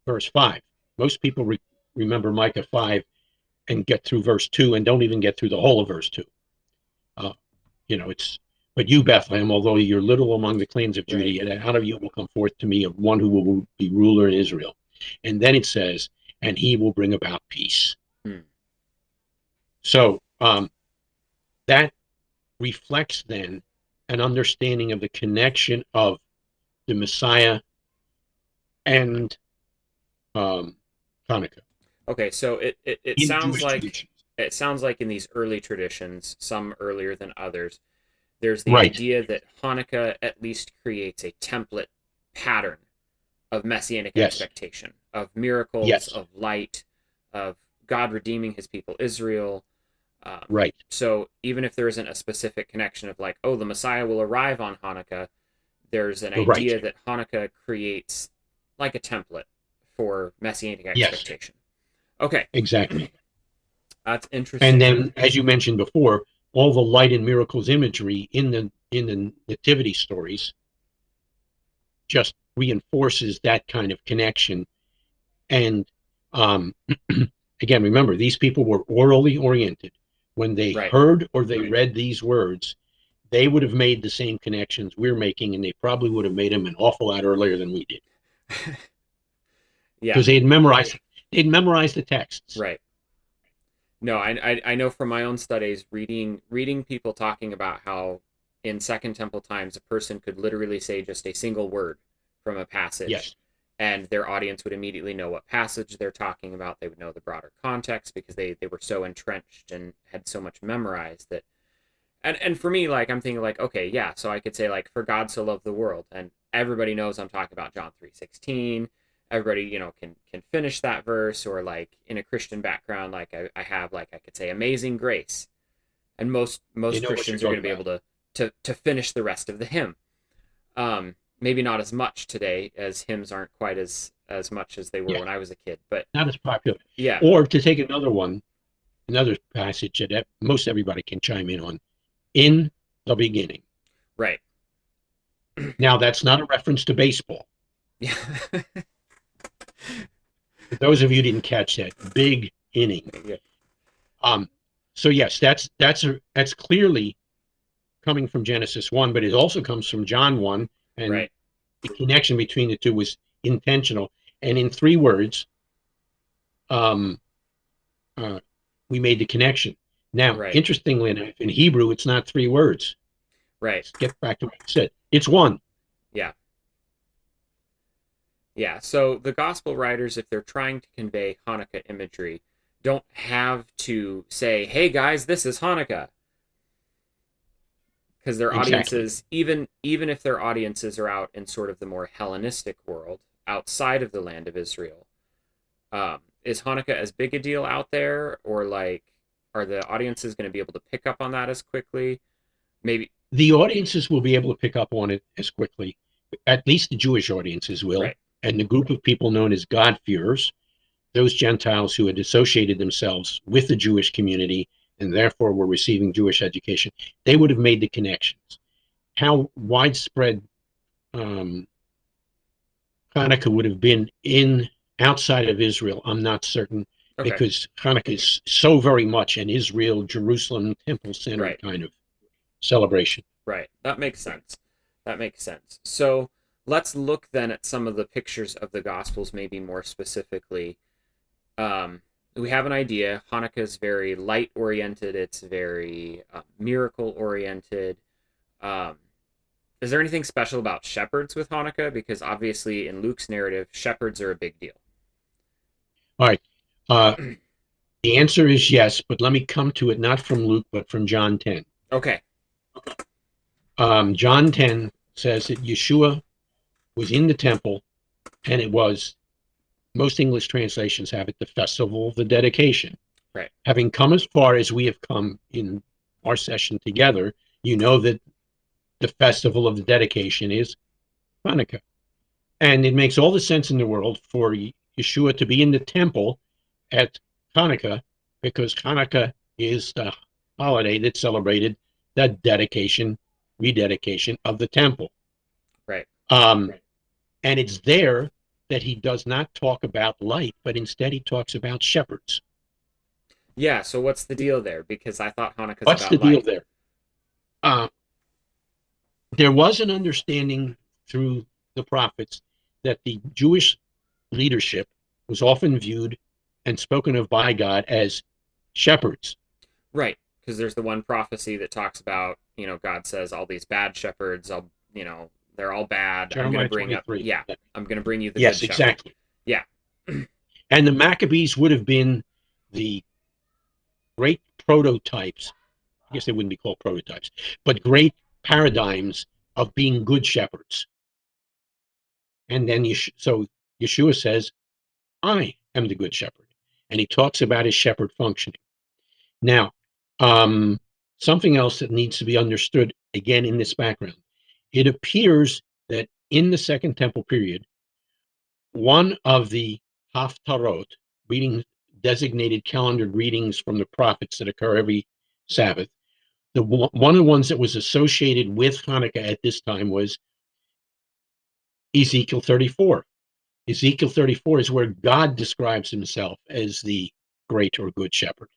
verse 5. Most people remember Micah 5 and get through verse 2 and don't even get through the whole of verse 2. But you, Bethlehem, although you're little among the clans of Judah, yet out of you will come forth to me one who will be ruler in Israel. And then it says, and he will bring about peace. So that reflects then an understanding of the connection of the Messiah and Hanukkah Okay, so it in sounds Jewish like traditions. in these early traditions, some earlier than others, there's the Right. idea that Hanukkah at least creates a template pattern of messianic Yes. expectation, of miracles, Yes. of light, of God redeeming his people Israel. Right. So even if there isn't a specific connection of like, oh, the Messiah will arrive on Hanukkah, there's an Right. idea that Hanukkah creates like a template for messianic Yes. expectation. Okay, Exactly. that's And interesting. then, as you mentioned before, all the light and miracles imagery in the nativity stories just reinforces that kind of connection. And um, again, remember, these people were orally oriented. When they Right. heard or they read these words, they would have made the same connections we're making, and they probably would have made them an awful lot earlier than we did Yeah, because they'd memorized the texts. right. No, I know from my own studies, reading people talking about how in Second Temple times a person could literally say just a single word from a passage, Yes. and their audience would immediately know what passage they're talking about. They would know the broader context because they were so entrenched and had so much memorized that. And for me, like I'm thinking like, okay, yeah, so I could say like, for God so loved the world, and everybody knows I'm talking about John 3:16. Everybody, can finish that verse, or like in a Christian background, like I have like I could say Amazing Grace, and They most know what you're Christians are going talking to be about. able to finish the rest of the hymn. Maybe not as much today, as hymns aren't quite as much as they were Yeah. when I was a kid, but Not as popular. yeah, Or to take another one, another passage that most everybody can chime in on, in the beginning. right, Now, that's not a reference to baseball. yeah, For those of you who didn't catch that, big inning. yeah, Um, so yes, that's clearly coming from Genesis 1, but it also comes from John 1, and right, the connection between the two was intentional. And in 3 words, um, uh, we made the connection. Now, right, interestingly enough, in Hebrew, it's not 3 words. right, Let's get back to what you said. It's one. yeah. Yeah, so the gospel writers, if they're trying to convey Hanukkah imagery, don't have to say, "Hey guys, this is Hanukkah," because their Exactly. audiences, even if their audiences are out in sort of the more Hellenistic world outside of the land of Israel, is Hanukkah as big a deal out there, or like, are the audiences going to be able to pick up on that as quickly? Maybe, The audiences will be able to pick up on it as quickly. At least the Jewish audiences will. right, And the group of people known as God-fearers, those Gentiles who had associated themselves with the Jewish community and therefore were receiving Jewish education, they would have made the connections. How widespread um, Hanukkah would have been in outside of Israel, I'm not certain, okay, because Hanukkah is so very much an Israel, Jerusalem, temple centered right. kind of celebration. Right. That makes sense. That makes sense. So let's look then at some of the pictures of the Gospels, maybe more specifically. Um, we have an idea. Hanukkah is very light oriented, it's very miracle oriented. Um, is there anything special about shepherds with Hanukkah? Because obviously, in Luke's narrative, shepherds are a big deal. All right. Uh, the answer is yes, but let me come to it not from Luke, but from John 10. Okay. John 10 says that Yeshua was in the temple, and it was, most English translations have it, the festival of the dedication. Right. Having come as far as we have come in our session together, you know that the festival of the dedication is Hanukkah. And it makes all the sense in the world for Yeshua to be in the temple at Hanukkah because Hanukkah is the holiday that celebrated the dedication, rededication of the temple. Right. Um, and it's there that he does not talk about light, but instead he talks about shepherds. Yeah. So what's the deal there? Because I thought Hanukkah's What's the about deal light. there? Uh, there was an understanding through the prophets that the Jewish leadership was often viewed and spoken of by God as shepherds. Right. Because there's the one prophecy that talks about God says all these bad shepherds, they're all bad. I'm going to Jeremiah bring up, 23. yeah, I'm going to bring you the good Yes, shepherd. exactly. Yeah. And the Maccabees would have been the great prototypes. I guess they wouldn't be called prototypes, but great paradigms of being good shepherds. And then so Yeshua says, I am the good shepherd. And he talks about his shepherd functioning. Now, something else that needs to be understood again in this background. It appears that in the Second Temple period, one of the Haftarot, reading designated calendared readings from the prophets that occur every Sabbath, one of the ones that was associated with Hanukkah at this time was Ezekiel 34. Ezekiel 34 is where God describes himself as the great or good shepherd.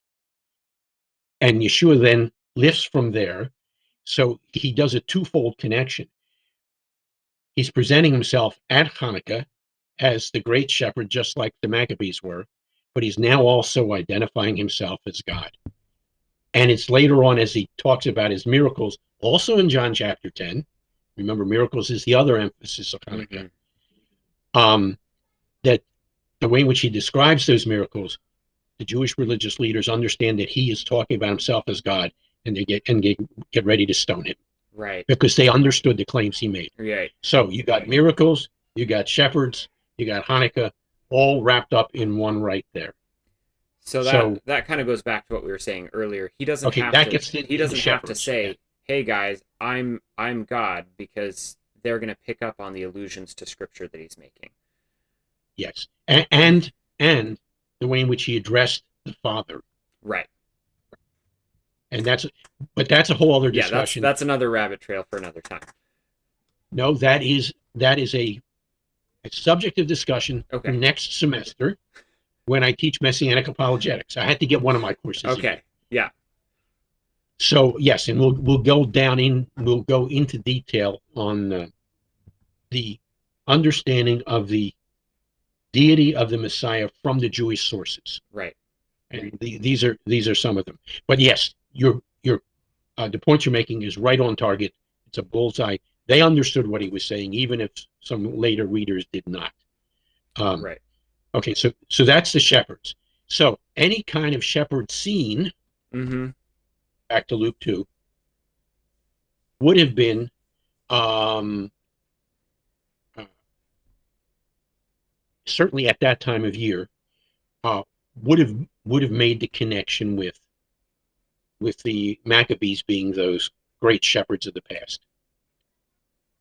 And Yeshua then lifts from there. So he does a twofold connection. He's presenting himself at Hanukkah as the great shepherd, just like the Maccabees were, but he's now also identifying himself as God. And it's later on as he talks about his miracles, also in John chapter 10. Remember, miracles is the other emphasis of Hanukkah. That the way in which he describes those miracles, the Jewish religious leaders understand that he is talking about himself as God, and they get ready to stone him. Right. Because they understood the claims he made. Right. So you got miracles, you got shepherds, you got Hanukkah, all wrapped up in one right there. So that kind of goes back to what we were saying earlier. He doesn't Okay, have that to gets into he doesn't have to shepherds. say, Yeah. "Hey guys, I'm God," because they're going to pick up on the allusions to scripture that he's making. Yes, and the way in which he addressed the Father. Right. And that's a whole other discussion. That's another rabbit trail for another time. No, that is a subject of discussion for next semester when I teach Messianic apologetics. I had to get one of my courses. Okay. Yeah. So yes, and we'll go into detail on the understanding of the deity of the Messiah from the Jewish sources. Right. And these are some of them. But yes, the point you're making is right on target. It's a bullseye. They understood what he was saying, even if some later readers did not. Right. Okay, so that's the shepherds. So any kind of shepherd scene, back to Luke 2, would have been certainly at that time of year, would have made the connection with the Maccabees being those great shepherds of the past.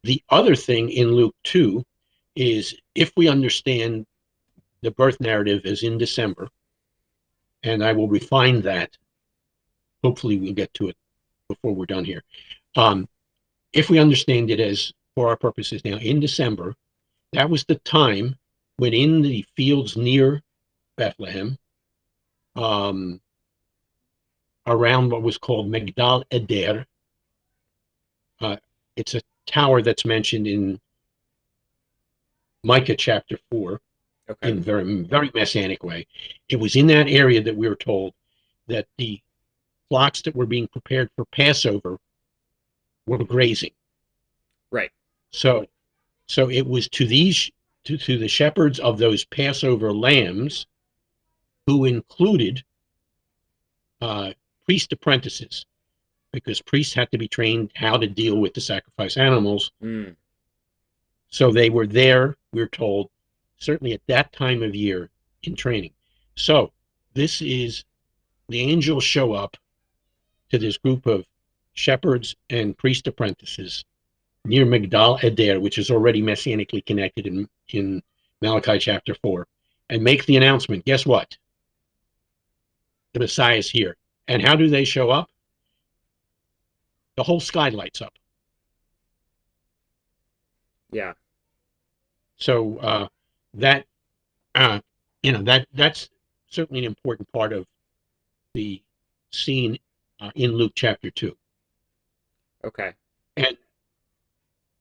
The other thing in Luke 2 is if we understand the birth narrative is in December, and I will refine that. Hopefully, we'll get to it before we're done here. If we understand it as, for our purposes now, in December, that was the time when in the fields near Bethlehem, around what was called Migdal Eder, it's a tower that's mentioned in Micah chapter 4 in very, very messianic way. It was in that area that we were told that the flocks that were being prepared for Passover were grazing. Right. So it was to these to the shepherds of those Passover lambs, who included priest apprentices, because priests had to be trained how to deal with the sacrifice animals. So they were there, we're told, certainly at that time of year in training. So this is the angels show up to this group of shepherds and priest apprentices near Migdal Eder, which is already messianically connected in Malachi chapter 4, and make the announcement. Guess what? The Messiah is here. And how do they show up? The whole sky lights up. Yeah. So that's certainly an important part of the scene in Luke chapter 2. Okay.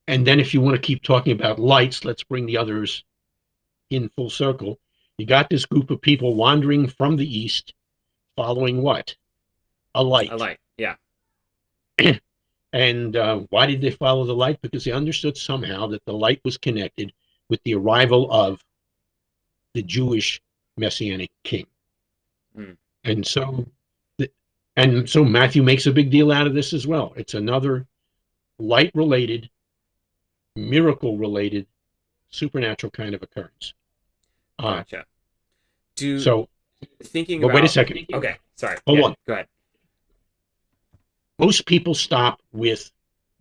And then if you want to keep talking about lights, let's bring the others in full circle. You got this group of people wandering from the east, following what? A light. A light. Yeah. And why did they follow the light? Because they understood somehow that the light was connected with the arrival of the Jewish Messianic king. Mm. And so, and so Matthew makes a big deal out of this as well. It's another light-related, miracle-related, supernatural kind of occurrence. Gotcha. Do So, thinking but wait a about second. okay, sorry. Hold Yeah, on. go ahead. Most people stop with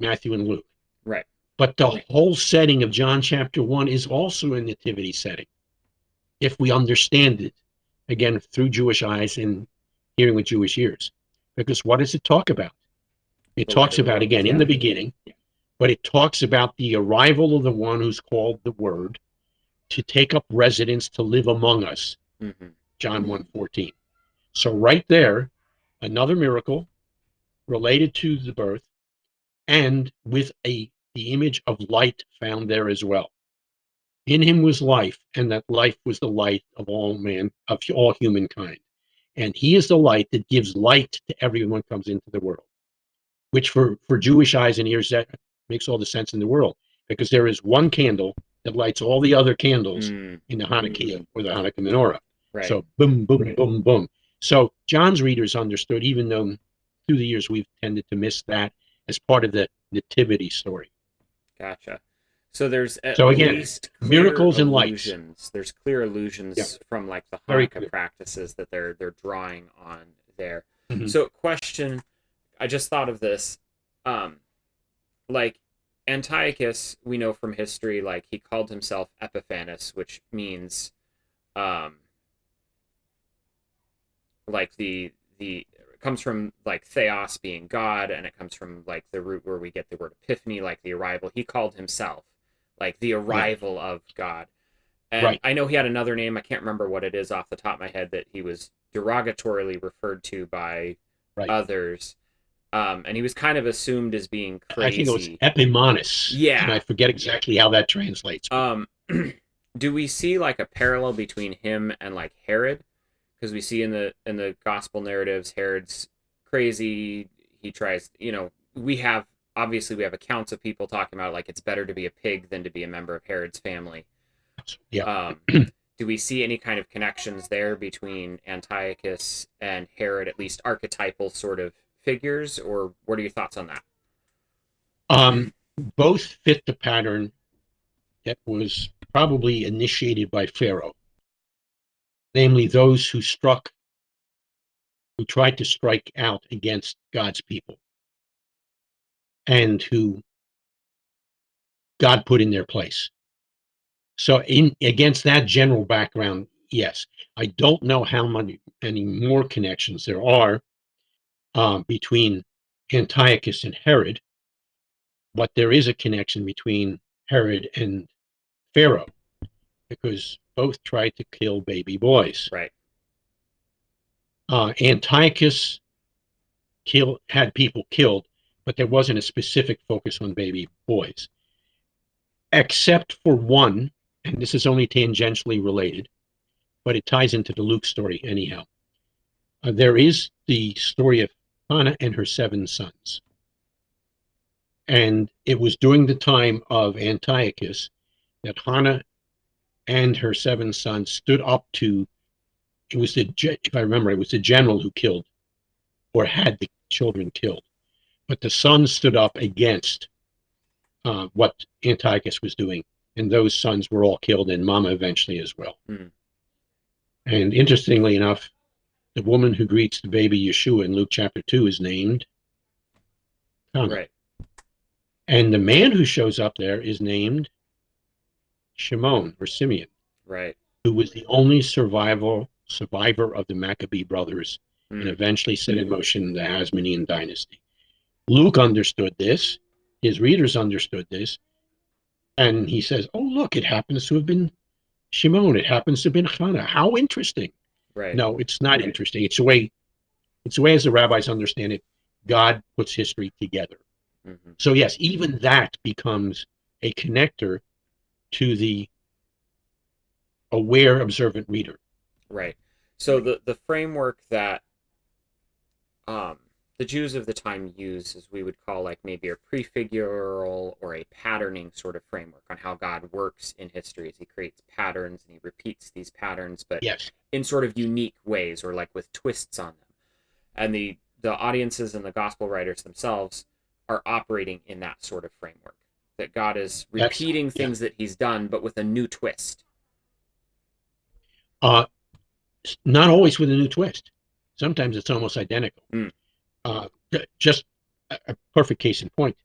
Matthew and Luke, Right. but the whole setting of John chapter 1 is also a nativity setting. If we understand it, again, through Jewish eyes and hearing with Jewish ears. Because what does it talk about? It The light talks of the about, world. again, in Yeah. the beginning, but it talks about the arrival of the one who's called the Word to take up residence to live among us. Mm-hmm. John 1:14. So right there, another miracle related to the birth and with the image of light found there as well. In him was life, and that life was the light of all humankind. And he is the light that gives light to everyone who comes into the world, which for Jewish eyes and ears, that makes all the sense in the world, because there is one candle that lights all the other candles in the Hanukkah or the Hanukkah menorah. Right. So boom, boom, boom, boom. So John's readers understood, even though through the years we've tended to miss that as part of the nativity story. Gotcha. So there's at So again, least clear miracles and lights. allusions. There's clear Yeah, allusions from like the very Hanukkah clear. practices that they're drawing on there. Mhm. So question, I just thought of this. Like Antiochus, we know from history, like he called himself Epiphanes, which means um like the it comes from like theos being God, and it comes from like the root where we get the word epiphany, like the arrival. He called himself like the Yeah, arrival of God. And right, I know he had another name, I can't remember what it is off the top of my head, that he was derogatorily referred to by right. others. And he was kind of assumed as being I think it was crazy. Epimanes, and I Yeah. forget exactly how that translates. But Um, do we see like a parallel between him and like Herod? Because we see in the gospel narratives, Herod's crazy. He tries, we have obviously we have accounts of people talking about like it's better to be a pig than to be a member of Herod's family. yeah, Um, do we see any kind of connections there between Antiochus and Herod, at least archetypal sort of figures, or what are your thoughts on that? um, both fit the pattern that was probably initiated by Pharaoh, namely those who tried to strike out against God's people and who God put in their place. So, in against that general background, yes, I don't know how any more connections there are between Antiochus and Herod, but there is a connection between Herod and Pharaoh because both tried to kill baby boys. Right. Antiochus had people killed, but there wasn't a specific focus on baby boys, except for one, and this is only tangentially related, but it ties into the Luke story anyhow. There is the story of Hannah and her 7 sons. And it was during the time of Antiochus that Hannah and her 7 sons stood up to, it was if I remember, it was the general who killed or had the children killed. But the sons stood up against what Antiochus was doing. And those sons were all killed, and Mama eventually as well. Mm. And interestingly enough, the woman who greets the baby Yeshua in Luke chapter 2 is named Hannah. Right. And the man who shows up there is named Shimon or Simeon, Right. who was the only survivor of the Maccabee brothers and Mm. eventually set in motion the Hasmonean dynasty. Luke understood this, his readers understood this, and he says, oh, look, it happens to have been Shimon, it happens to have been Hannah. How interesting. Right. No, it's not interesting. It's the way as the rabbis understand it, God puts history together. Mm-hmm. So yes, even that becomes a connector to the aware, observant reader. Right. So the framework that the Jews of the time use, as we would call like maybe a prefigural or a patterning sort of framework on how God works in history as he creates patterns and he repeats these patterns, but Yes, in sort of unique ways or like with twists on them. And the audiences and the gospel writers themselves are operating in that sort of framework. That God is that's repeating yeah. things that he's done, but with a new twist. Uh, Not always with a new twist. Sometimes it's almost identical. Mm. Just a perfect case in point.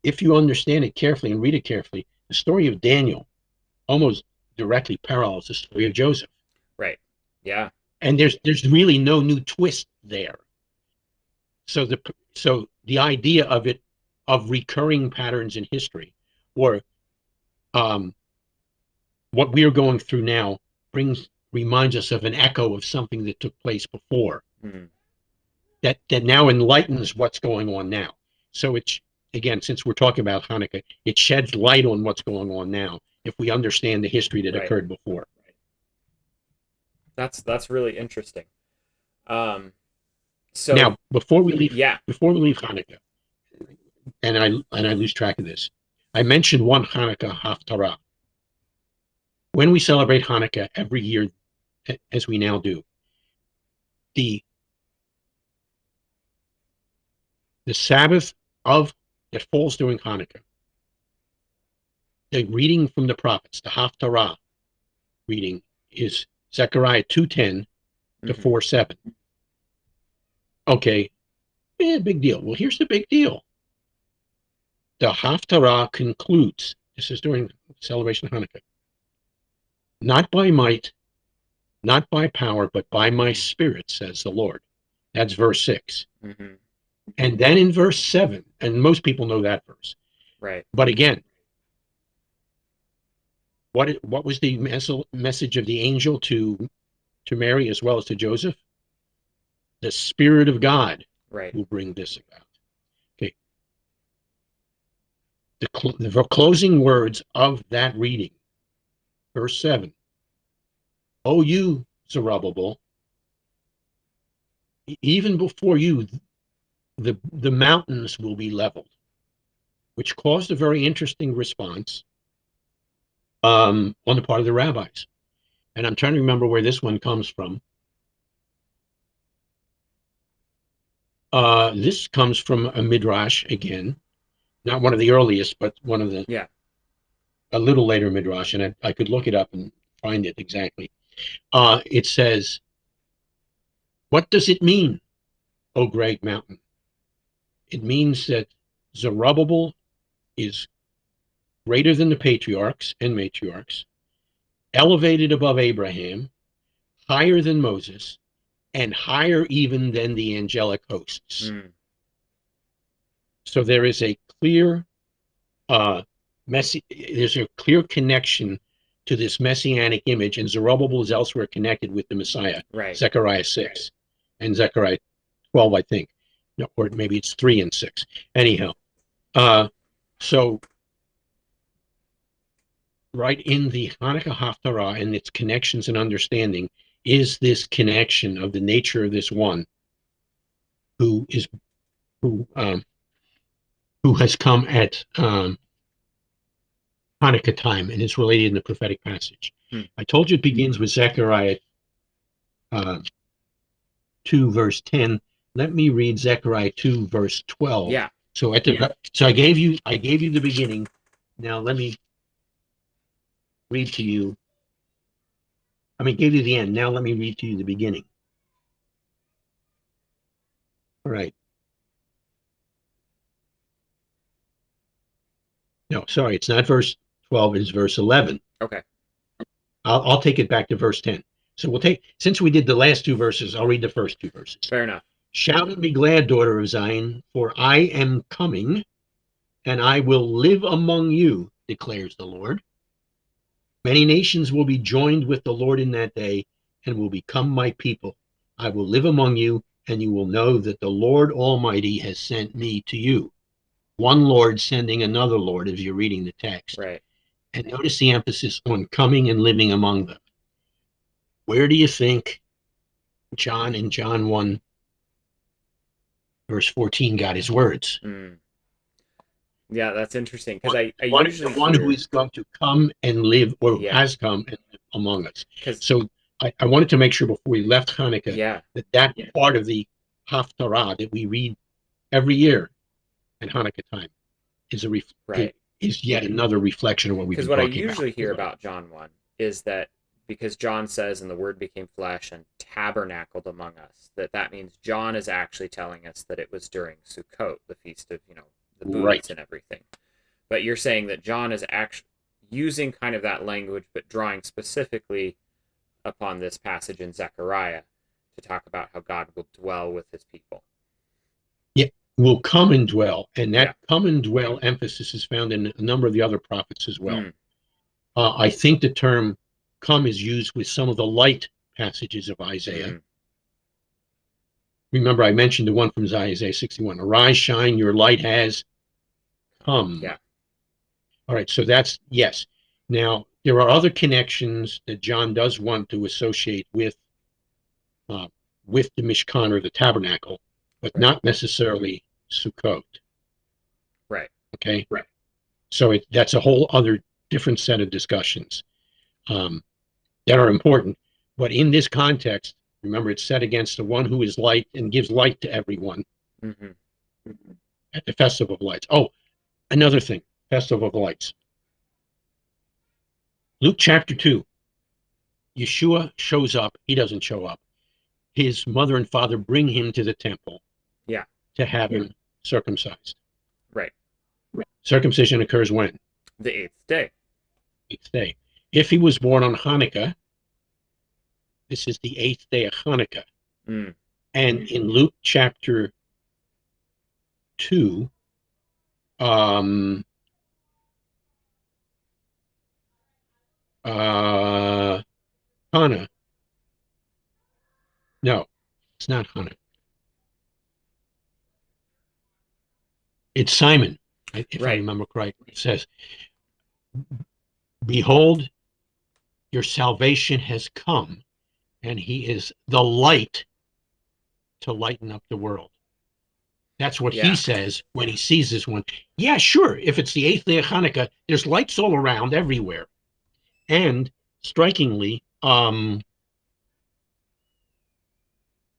If you understand it carefully and read it carefully, the story of Daniel almost directly parallels the story of Joseph. Right. Yeah. And there's really no new twist there. So the idea of it, of recurring patterns in history, or um, what we are going through now, reminds us of an echo of something that took place before. Mm. That now enlightens what's going on now. So it's, again, since we're talking about Hanukkah, it sheds light on what's going on now if we understand the history that Right. occurred before. That's really interesting. Um, so Now, before we leave, yeah. Hanukkah, and I lose track of this, I mentioned one Hanukkah Haftarah. When we celebrate Hanukkah every year, as we now do, the the Sabbath of that falls during Hanukkah, the reading from the prophets, the Haftarah reading, is Zechariah 2:10 to Mm-hmm. 4:7. Okay, big deal. Well, here's the big deal. The Haftarah concludes, this is during celebration of Hanukkah, not by might, not by power, but by my spirit, says the Lord. That's verse 6. Mm-hmm. And then in verse 7, and most people know that verse. Right. But again, what was the message of the angel to Mary as well as to Joseph? The Spirit of God Right. will bring this about. Okay. The closing words of that reading, verse 7. Oh, you, Zerubbabel, even before you, the mountains will be leveled, which caused a very interesting response on the part of the rabbis. And I'm trying to remember where this one comes from. This comes from a midrash again, not one of the earliest, but one of the Yeah. a little later midrash, and I could look it up and find it exactly. It says, "What does it mean, O great mountain?" It means that Zerubbabel is greater than the patriarchs and matriarchs, elevated above Abraham, higher than Moses, and higher even than the angelic hosts. Mm. So there is a clear there's a clear connection to this messianic image, and Zerubbabel is elsewhere connected with the Messiah, Right. Zechariah 6 and Zechariah 12, I think. No, or maybe it's 3 and 6. Anyhow, so right in the Hanukkah Haftarah and its connections and understanding is this connection of the nature of this one who is who has come at Hanukkah time and is related in the prophetic passage. Hmm. I told you it begins with Zechariah 2 verse 10. Let me read Zechariah 2 verse 12. Yeah. So I gave you the beginning. Now let me read to you. Gave you the end. Now let me read to you the beginning. All right. No, sorry, it's not verse 12, it's verse 11. Okay. I'll take it back to verse 10. So since we did the last two verses, I'll read the first two verses. Fair enough. Shout and be glad, daughter of Zion, for I am coming, and I will live among you, declares the Lord. Many nations will be joined with the Lord in that day, and will become my people. I will live among you, and you will know that the Lord Almighty has sent me to you. One Lord sending another Lord, as you're reading the text. Right. And notice the emphasis on coming and living among them. Where do you think John in John 1 Verse 14, God is words. Mm. Yeah, that's interesting because I The usually one who hear, is going to come and live, or who yeah, has come and live among us. because, So I wanted to make sure before we left Hanukkah yeah, that part of the Haftarah that we read every year at Hanukkah time is right. is yet another reflection of what we've Because been what I talking about. usually hear about John 1 is that because John says, and the word became flesh and tabernacled among us, that means John is actually telling us that it was during Sukkot, the feast of, the booths Right. and everything. But you're saying that John is actually using kind of that language, but drawing specifically upon this passage in Zechariah to talk about how God will dwell with his people. Yeah, will come and dwell. And that Yeah. come and dwell emphasis is found in a number of the other prophets as well. Mm. I think the term come is used with some of the light passages of Isaiah. Mm. Remember, I mentioned the one from Isaiah 61. Arise, shine, your light has come. Yeah. All right, so that's yes. Now, there are other connections that John does want to associate uh, with the Mishkan or the tabernacle, but Right. not necessarily Sukkot. Right. Okay, right. So that's a whole other different set of discussions um, that are important. But in this context, remember, it's set against the one who is light and gives light to everyone Mm-hmm. at the Festival of Lights. Oh, another thing, Festival of Lights. Luke chapter 2, Yeshua shows up. He doesn't show up. His mother and father bring him to the temple Yeah. to have him circumcised. Right. Circumcision occurs when? The eighth day. Eighth day. If he was born on Hanukkah, this is the eighth day of Hanukkah. Mm. And in Luke chapter 2, um, Hannah, no, it's not Hannah. It's Simon, if I Right. remember correctly. It says, behold, your salvation has come, and he is the light to lighten up the world. That's what he Yeah. says when he sees this one. Yeah, sure. If it's the eighth day of Hanukkah, there's lights all around everywhere. And strikingly,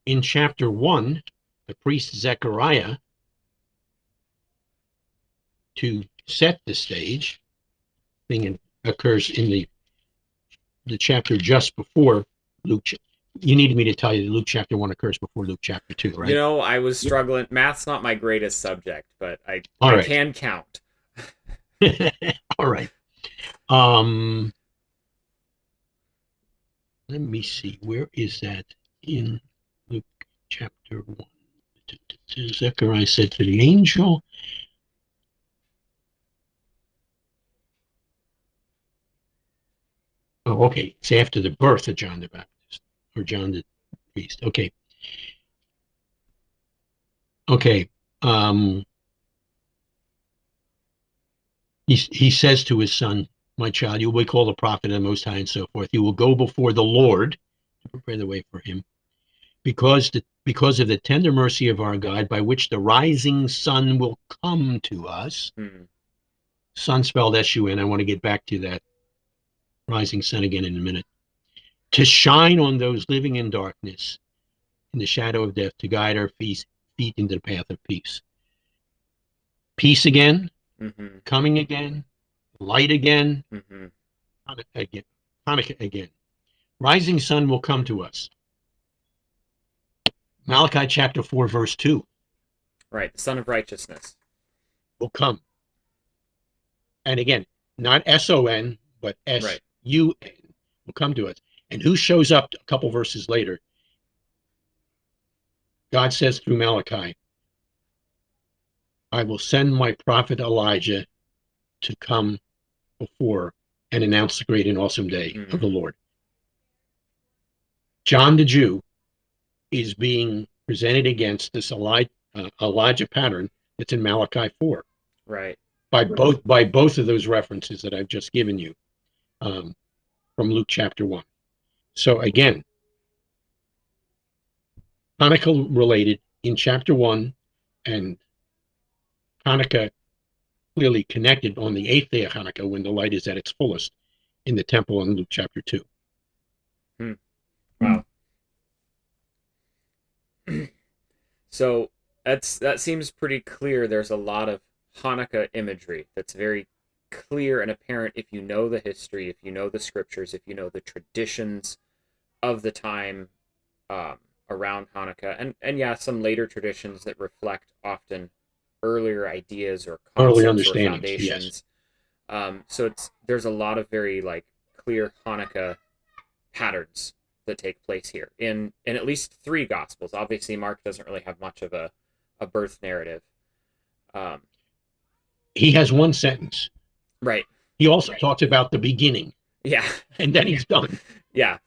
in chapter 1, the priest Zechariah, to set the stage, thing occurs in the chapter just before Luke. You needed me to tell you that Luke chapter 1 occurs before Luke chapter 2, right? I was struggling. Math's not my greatest subject, but All I right. can count. All right. Let me see. Where is that in Luke chapter 1? Zechariah said to the angel, oh, okay. It's after the birth of John the Baptist or John the priest. Okay. Okay. Um, he says to his son, my child, you will be called a prophet of the Most High and so forth. You will go before the Lord to prepare the way for him because of the tender mercy of our God, by which the rising sun will come to us. Mm. Sun spelled S-U-N. I want to get back to that rising sun again in a minute. To shine on those living in darkness, in the shadow of death, to guide our feet into the path of peace. Peace again, Mm-hmm. coming again, light again, Mm-hmm. again, Hanukkah again. Rising sun will come to us. Malachi chapter 4, verse 2 Right. The Son of Righteousness. will come. And again, not S-O-N, but Right. S-U-N will come to us. And who shows up a couple verses later? God says through Malachi, I will send my prophet Elijah to come before and announce the great and awesome day Mm-hmm. of the Lord. John the Jew is being presented against this Elijah pattern that's in Malachi 4 Right. by both of those references that I've just given you from Luke chapter 1. So again, Hanukkah related in chapter 1, And Hanukkah clearly connected on the eighth day of Hanukkah when the light is at its fullest in the temple in Luke chapter 2. Wow. So that seems pretty clear. There's a lot of Hanukkah imagery that's very clear and apparent if you know the history, if you know the scriptures, if you know the traditions of the time um, around Hanukkah, and yeah, some later traditions that reflect often earlier ideas or Early concepts or understandings, yes. foundations. So there's a lot of very like clear Hanukkah patterns that take place here in at least three gospels. Obviously, Mark doesn't really have much of a birth narrative. Um, He has one sentence. right. He also talks about the beginning, Yeah. and then he's done. Yeah.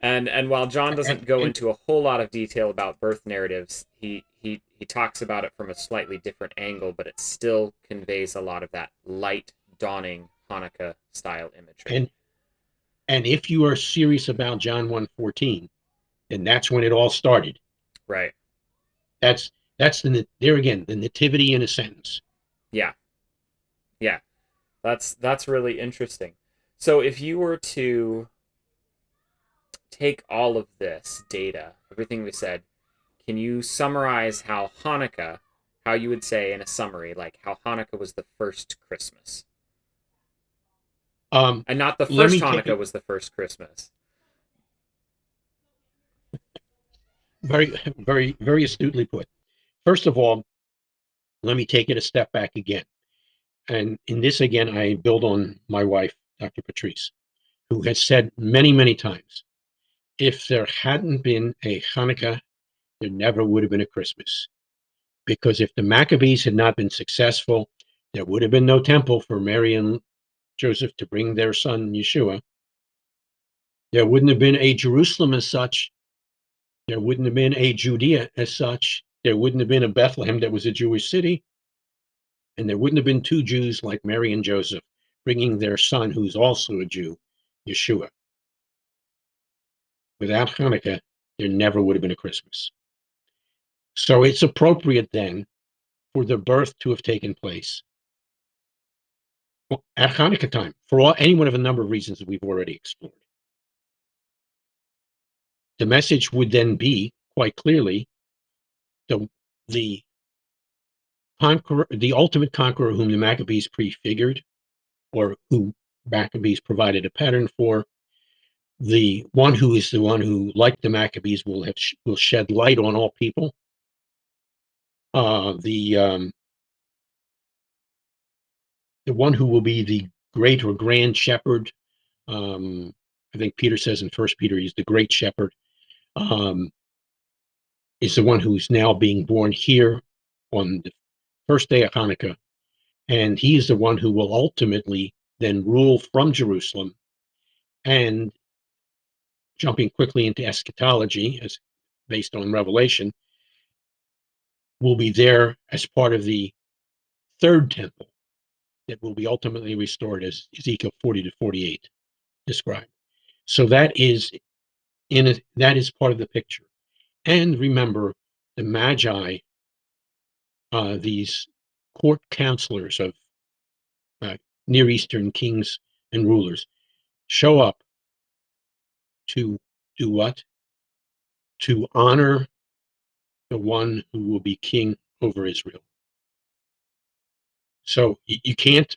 And while John doesn't go And into a whole lot of detail about birth narratives, he talks about it from a slightly different angle, but it still conveys a lot of that light dawning Hanukkah style imagery. and if you are serious about John 1:14, then that's when it all started. Right. That's there again, the nativity in a sentence. Yeah. Yeah. That's really interesting. So if you were to take all of this data, everything we said, can you summarize how Hanukkah, how you would say in a summary, like how Hanukkah was the first Christmas? And not the Let first me take Hanukkah it was the first Christmas. very, very, very astutely put. First of all, let me take it a step back again. And in this, again, I build on my wife, Dr. Patrice, who has said many, many times, if there hadn't been a Hanukkah, there never would have been a Christmas. Because if the Maccabees had not been successful, there would have been no temple for Mary and Joseph to bring their son Yeshua. There wouldn't have been a Jerusalem as such. There wouldn't have been a Judea as such. There wouldn't have been a Bethlehem that was a Jewish city. And there wouldn't have been two Jews like Mary and Joseph bringing their son, who's also a Jew, Yeshua. Without Hanukkah, there never would have been a Christmas. So it's appropriate then for the birth to have taken place at Hanukkah time for any one of a number of reasons that we've already explored. The message would then be quite clearly the the conqueror, the ultimate conqueror whom the Maccabees prefigured, or who Maccabees provided a pattern for, the one who is the one who, like the Maccabees, will shed light on all people. The one who will be the great or grand shepherd. I think Peter says in First Peter he's the great shepherd. Is the one who's now being born here on the first day of Hanukkah, and he is the one who will ultimately then rule from Jerusalem. And jumping quickly into eschatology, as based on Revelation, will be there as part of the third temple that will be ultimately restored, as Ezekiel 40 to 48 described. So that is that is part of the picture. And remember, the Magi, these court counselors of Near Eastern kings and rulers, show up to do what? To honor the one who will be king over Israel. So you can't,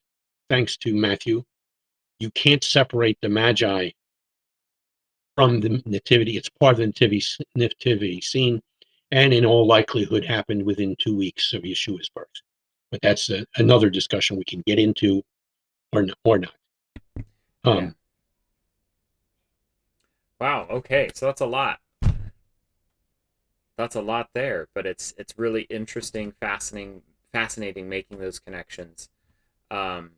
thanks to Matthew, you can't separate the Magi from the nativity. It's part of the nativity scene, and in all likelihood happened within 2 weeks of Yeshua's birth. But that's another discussion we can get into, or not. Yeah. Wow. Okay. So that's a lot. That's a lot there, but it's really interesting, fascinating making those connections. Um,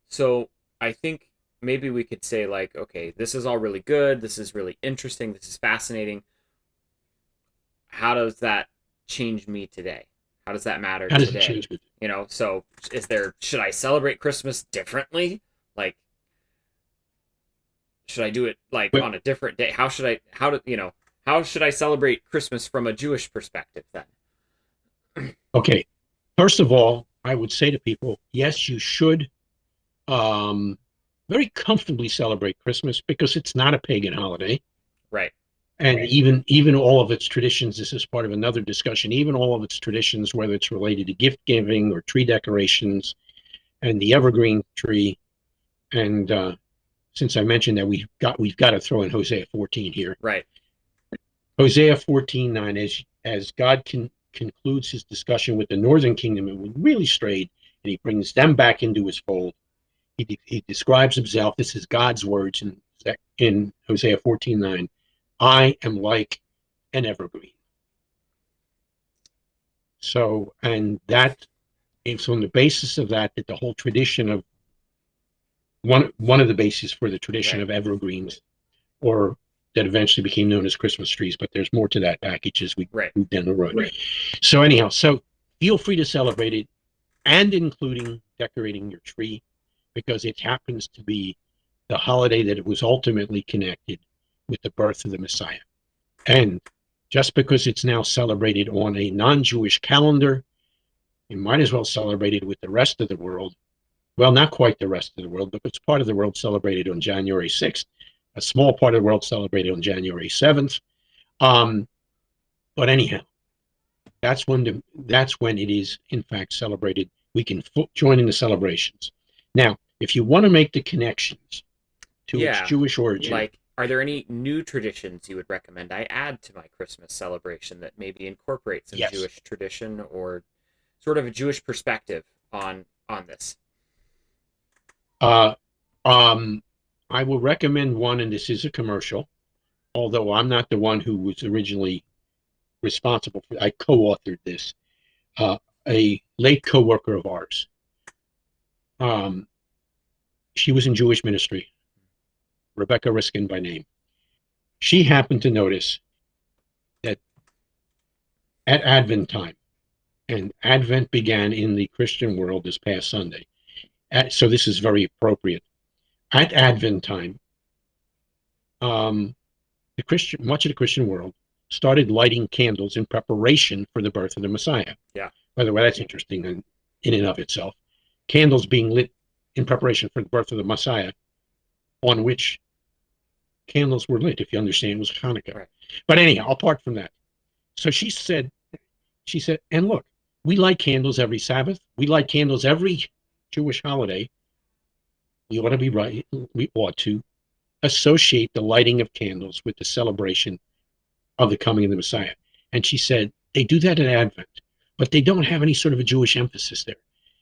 so I think maybe we could say like, okay, this is all really good. This is really interesting. This is fascinating. How does that change me today? How does that matter How does it today? change with You know, so should I celebrate Christmas differently? Like, should I do it like you? on a different day? How should I, how do, you know, How should I celebrate Christmas from a Jewish perspective then? Okay. First of all, I would say to people, yes, you should um, very comfortably celebrate Christmas because it's not a pagan holiday. Right. And even all of its traditions, this is part of another discussion, even all of its traditions, whether it's related to gift giving or tree decorations and the evergreen tree. And since I mentioned that we've got to throw in Hosea 14 here. Right. Hosea 14:9, as God concludes his discussion with the northern kingdom and we really strayed, and he brings them back into his fold. He describes himself. This is God's words in Hosea 14:9. I am like an evergreen. So, and that it's on the basis of that that the whole tradition of one of the bases for the tradition Right. of evergreens, or that eventually became known as Christmas trees, but there's more to that package as we Right. move down the road. Right. So anyhow, so feel free to celebrate it, and including decorating your tree, because it happens to be the holiday that it was ultimately connected with the birth of the Messiah. And just because it's now celebrated on a non-Jewish calendar, you might as well celebrate it with the rest of the world. Well, not quite the rest of the world, because part of the world celebrated on January 6th. A small part of the world celebrated on January 7th. But anyhow, that's when it is in fact celebrated. We can join in the celebrations. Now, if you want to make the connections to its Yeah. Jewish origin, Like, are there any new traditions you would recommend I add to my Christmas celebration that maybe incorporate some yes, Jewish tradition or sort of a Jewish perspective on this? uh, um, I will recommend one, and this is a commercial, although I'm not the one who was originally responsible for. I co-authored this. Uh, a late co-worker of ours. Um, she was in Jewish ministry, Rebecca Riskin by name. She happened to notice that at Advent time, and Advent began in the Christian world this past Sunday. So this is very appropriate. At Advent time, um, much of the Christian world started lighting candles in preparation for the birth of the Messiah. Yeah. By the way, that's interesting in and of itself. Candles being lit in preparation for the birth of the Messiah, on which candles were lit, if you understand, it was Hanukkah. Right. But anyhow, apart from that, so she said, and look, we light candles every Sabbath. We light candles every Jewish holiday. We ought to be right. We ought to associate the lighting of candles with the celebration of the coming of the Messiah. And she said, they do that at Advent, but they don't have any sort of a Jewish emphasis there.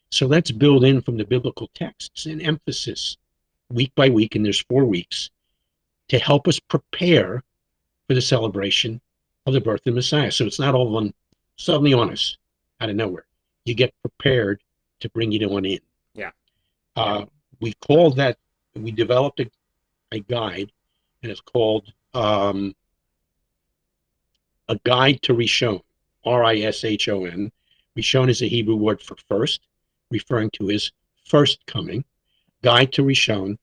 So let's build in from the biblical texts an emphasis week by week, and there's 4 weeks, to help us prepare for the celebration of the birth of the Messiah. So it's not all one suddenly on us out of nowhere. You get prepared to bring it on in. Yeah. Uh, we called that, we developed a guide, and it's called A Guide to Rishon, Rishon. Rishon is a Hebrew word for first, referring to his first coming. Guide to Rishon,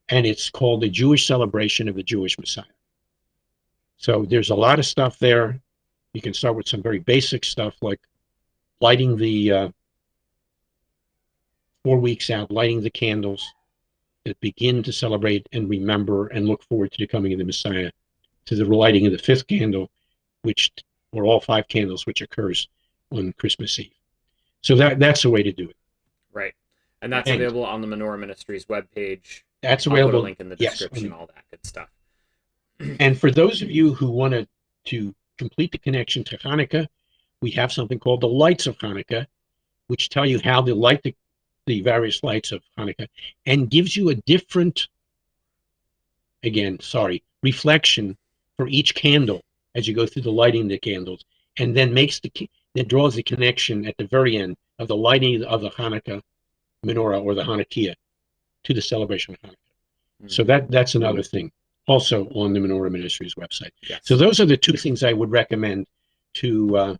and it's called the Jewish celebration of the Jewish Messiah. So there's a lot of stuff there. You can start with some very basic stuff like lighting the 4 weeks out, lighting the candles that begin to celebrate and remember and look forward to the coming of the Messiah, to the lighting of the fifth candle, which, or all 5 candles, which occurs on Christmas Eve. So that's the way to do it. Right. And that's And available on the Menorah Ministries webpage. that's I'll put a available, link in the yes. description, all that good stuff. And for those of you who want to complete the connection to Hanukkah, we have something called the Lights of Hanukkah, which tell you how to light the various lights of Hanukkah, and gives you a different, again, sorry, reflection for each candle as you go through the lighting of the candles, and then that draws the connection at the very end of the lighting of the Hanukkah menorah or the Hanukkah to the celebration of Hanukkah. So that's another thing, also on the Menorah Ministries website. Yes. So those are the 2 things I would recommend to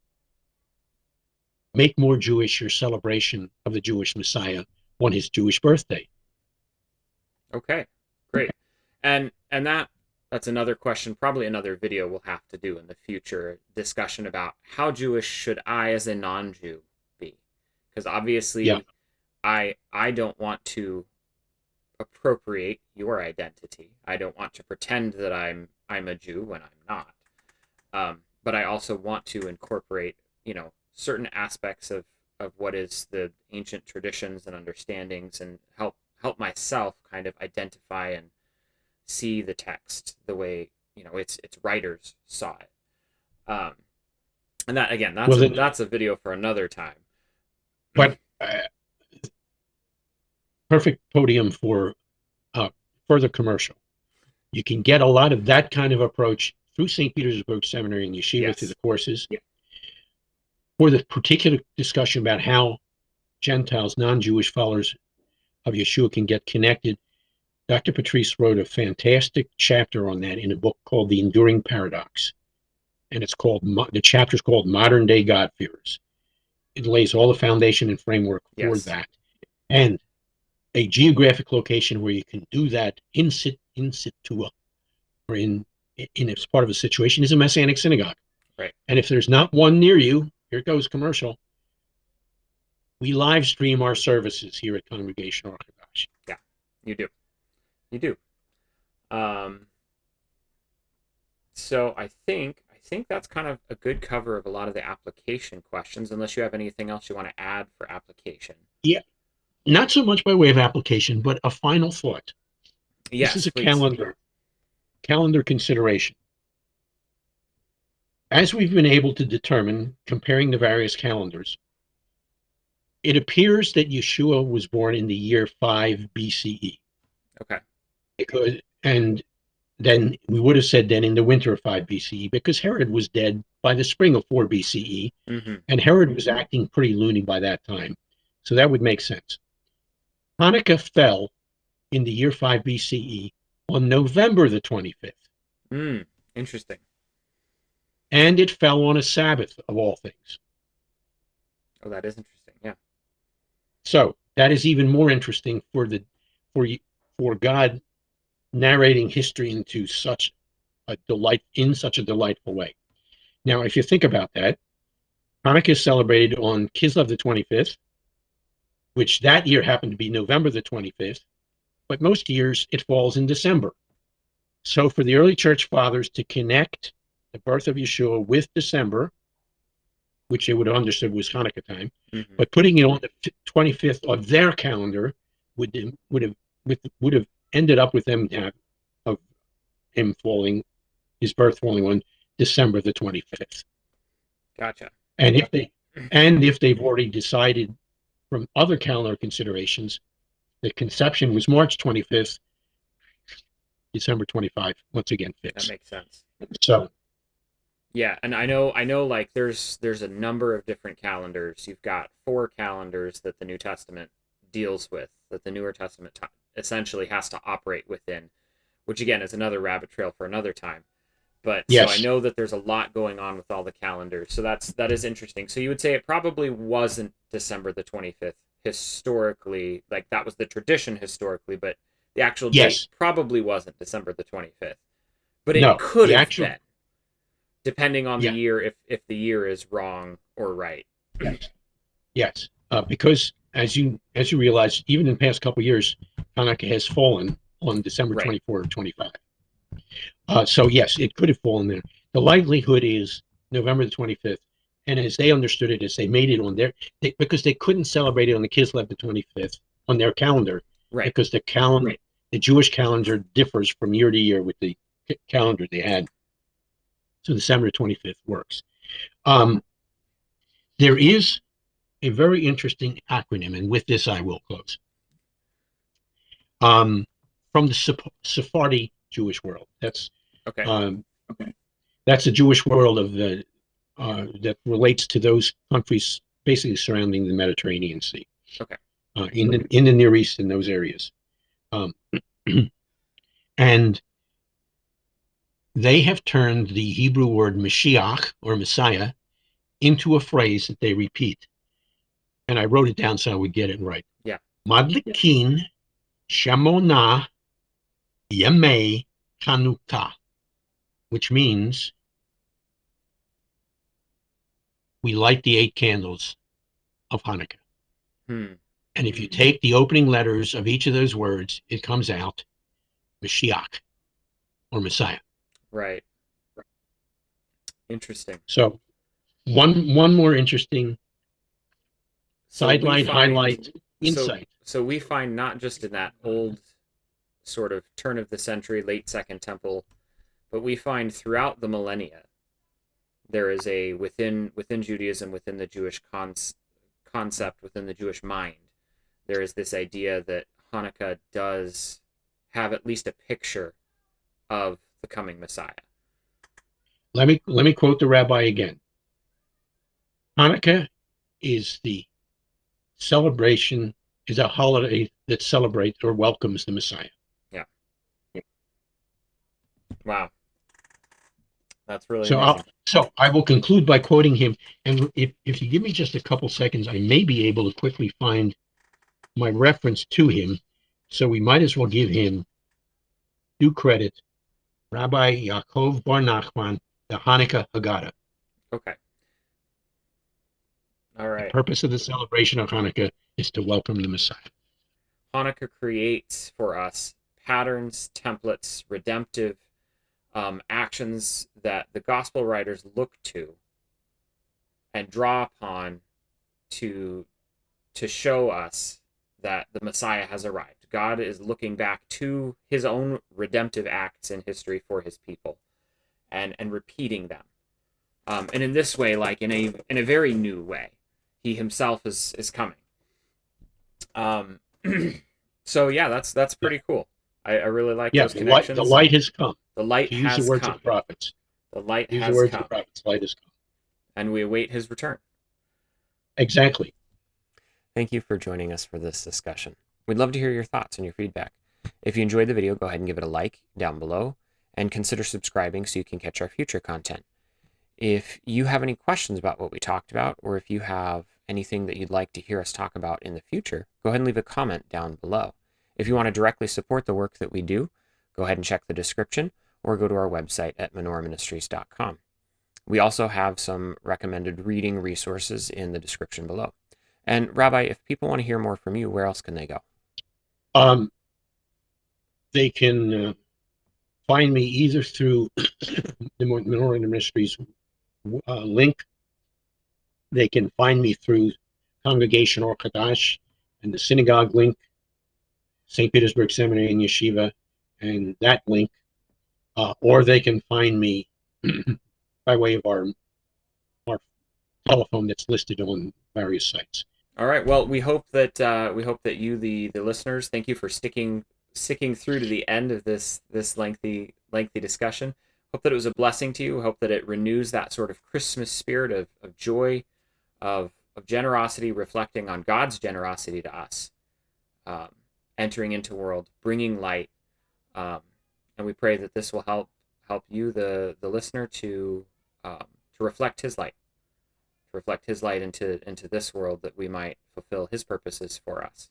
make more Jewish your celebration of the Jewish Messiah on his Jewish birthday. Okay, great. And that That's another question, probably another video we'll have to do in the future, discussion about how Jewish should I as a non-Jew be? Because Yeah. obviously I don't want to appropriate your identity. I don't want to pretend that I'm a Jew when I'm not. But I also want to incorporate, certain aspects of what is the ancient traditions and understandings, and help myself kind of identify and see the text the way its writers saw it. And that again, Well, then, that's a video for another time. but perfect podium for further commercial. You can get a lot of that kind of approach through St. Petersburg Seminary and Yeshiva Yes. through the courses. Yeah. For the particular discussion about how Gentiles, non-Jewish followers of Yeshua can get connected, Dr. Patrice wrote a fantastic chapter on that in a book called The Enduring Paradox. And the chapter is called Modern Day God-Fearers. It lays all the foundation and framework for that. And a geographic location where you can do that in situ, or in as part of a situation, is a Messianic synagogue. Right. And if there's not one near you, here goes commercial. We live stream our services here at Congregation Orthodox. Yeah, you do. So I think that's kind of a good cover of a lot of the application questions, unless you have anything else you want to add for application. Yeah, not so much by way of application, but a final thought. Yes, this is a please. calendar consideration. As we've been able to determine, comparing the various calendars, it appears that Yeshua was born in the year 5 BCE. Okay. And then we would have said then in the winter of 5 BCE, because Herod was dead by the spring of 4 BCE, and Herod was acting pretty loony by that time. So that would make sense. Hanukkah fell in the year 5 BCE on November the 25th. Interesting. And it fell on a Sabbath, of all things. Oh, that is interesting. Yeah. So that is even more interesting for God narrating history into such a delightful way. Now, if you think about that, Hanukkah is celebrated on Kislev the 25th, which that year happened to be November the 25th, but most years it falls in December. So for the early church fathers to connect the birth of Yeshua with December, which they would have understood was Hanukkah time, but putting it on the 25th of their calendar would have ended up with them of his birth falling on December the 25th. Gotcha. And if they've already decided from other calendar considerations, the conception was March 25th, December 25, once again fixed. That makes sense. So yeah, and I know like there's a number of different calendars. You've got 4 calendars that the New Testament deals with, that the Newer Testament essentially has to operate within, which again is another rabbit trail for another time. But yes. So I know that there's a lot going on with all the calendars. So that is interesting. So you would say it probably wasn't December the 25th historically, like that was the tradition historically, but the actual date probably wasn't December the 25th. But it could have been, depending on the year, if the year is wrong or right. Yes. Because as you realize, even in the past couple of years, Hanukkah has fallen on December 24 or 25. So yes, it could have fallen there. The likelihood is November the 25th, and as they understood it, as they made it on because they couldn't celebrate it on the Kislev the 25th on their calendar, because the Jewish calendar differs from year to year with the calendar they had. So December 25th works. There is a very interesting acronym, and with this I will close. From the Sephardi Jewish world. That's that's a Jewish world of the that relates to those countries basically surrounding the Mediterranean Sea. In the Near East, in those areas, and they have turned the Hebrew word Mashiach, or Messiah, into a phrase that they repeat. And I wrote it down so I would get it right. Yeah. Madlikin Shemona Yemei Hanukkah. which means we light the 8 candles of Hanukkah. Hmm. And if you take the opening letters of each of those words, it comes out Mashiach or Messiah. Right. Interesting. So one more interesting So we sidelight, find highlight, so insight. so we find not just in that old sort of turn of the century, late Second Temple, but we find throughout the millennia there is a within Judaism, within the Jewish concept, within the Jewish mind, there is this idea that Hanukkah does have at least a picture of the coming Messiah. Let me quote the rabbi again. Hanukkah is the celebration, is a holiday that celebrates or welcomes the Messiah. Yeah. Wow. That's really So amazing. I will conclude by quoting him. And if you give me just a couple seconds, I may be able to quickly find my reference to him. So we might as well give him due credit. Rabbi Yaakov Bar Nachman, the Hanukkah Haggadah. Okay. All The right. purpose of the celebration of Hanukkah is to welcome the Messiah. Hanukkah creates for us patterns, templates, redemptive actions that the gospel writers look to and draw upon to show us that the Messiah has arrived. God is looking back to his own redemptive acts in history for his people and repeating them. And in this way, like in a very new way, he himself is coming. So yeah, that's pretty cool. I really like Yeah, those connections. the light has come. The light To use the has words come. of the prophets. The light Use the has words of come. the prophets. Light has come. And we await his return. Exactly. Thank you for joining us for this discussion. We'd love to hear your thoughts and your feedback. If you enjoyed the video, go ahead and give it a like down below and consider subscribing so you can catch our future content. If you have any questions about what we talked about, or if you have anything that you'd like to hear us talk about in the future, go ahead and leave a comment down below. If you want to directly support the work that we do, go ahead and check the description or go to our website at menorahministries.com. We also have some recommended reading resources in the description below. And Rabbi, if people want to hear more from you, where else can they go? They can find me either through the Menorah Ministries link. They can find me through Congregation Or Chadash and the synagogue link, St. Petersburg Seminary and Yeshiva, and that link. Or they can find me by way of our telephone that's listed on various sites. All right. Well, we hope that you, the listeners, thank you for sticking through to the end of this lengthy discussion. Hope that it was a blessing to you. Hope that it renews that sort of Christmas spirit of joy, of generosity, reflecting on God's generosity to us, entering into the world, bringing light, and we pray that this will help you, the listener, to reflect His light, into this world, that we might fulfill His purposes for us.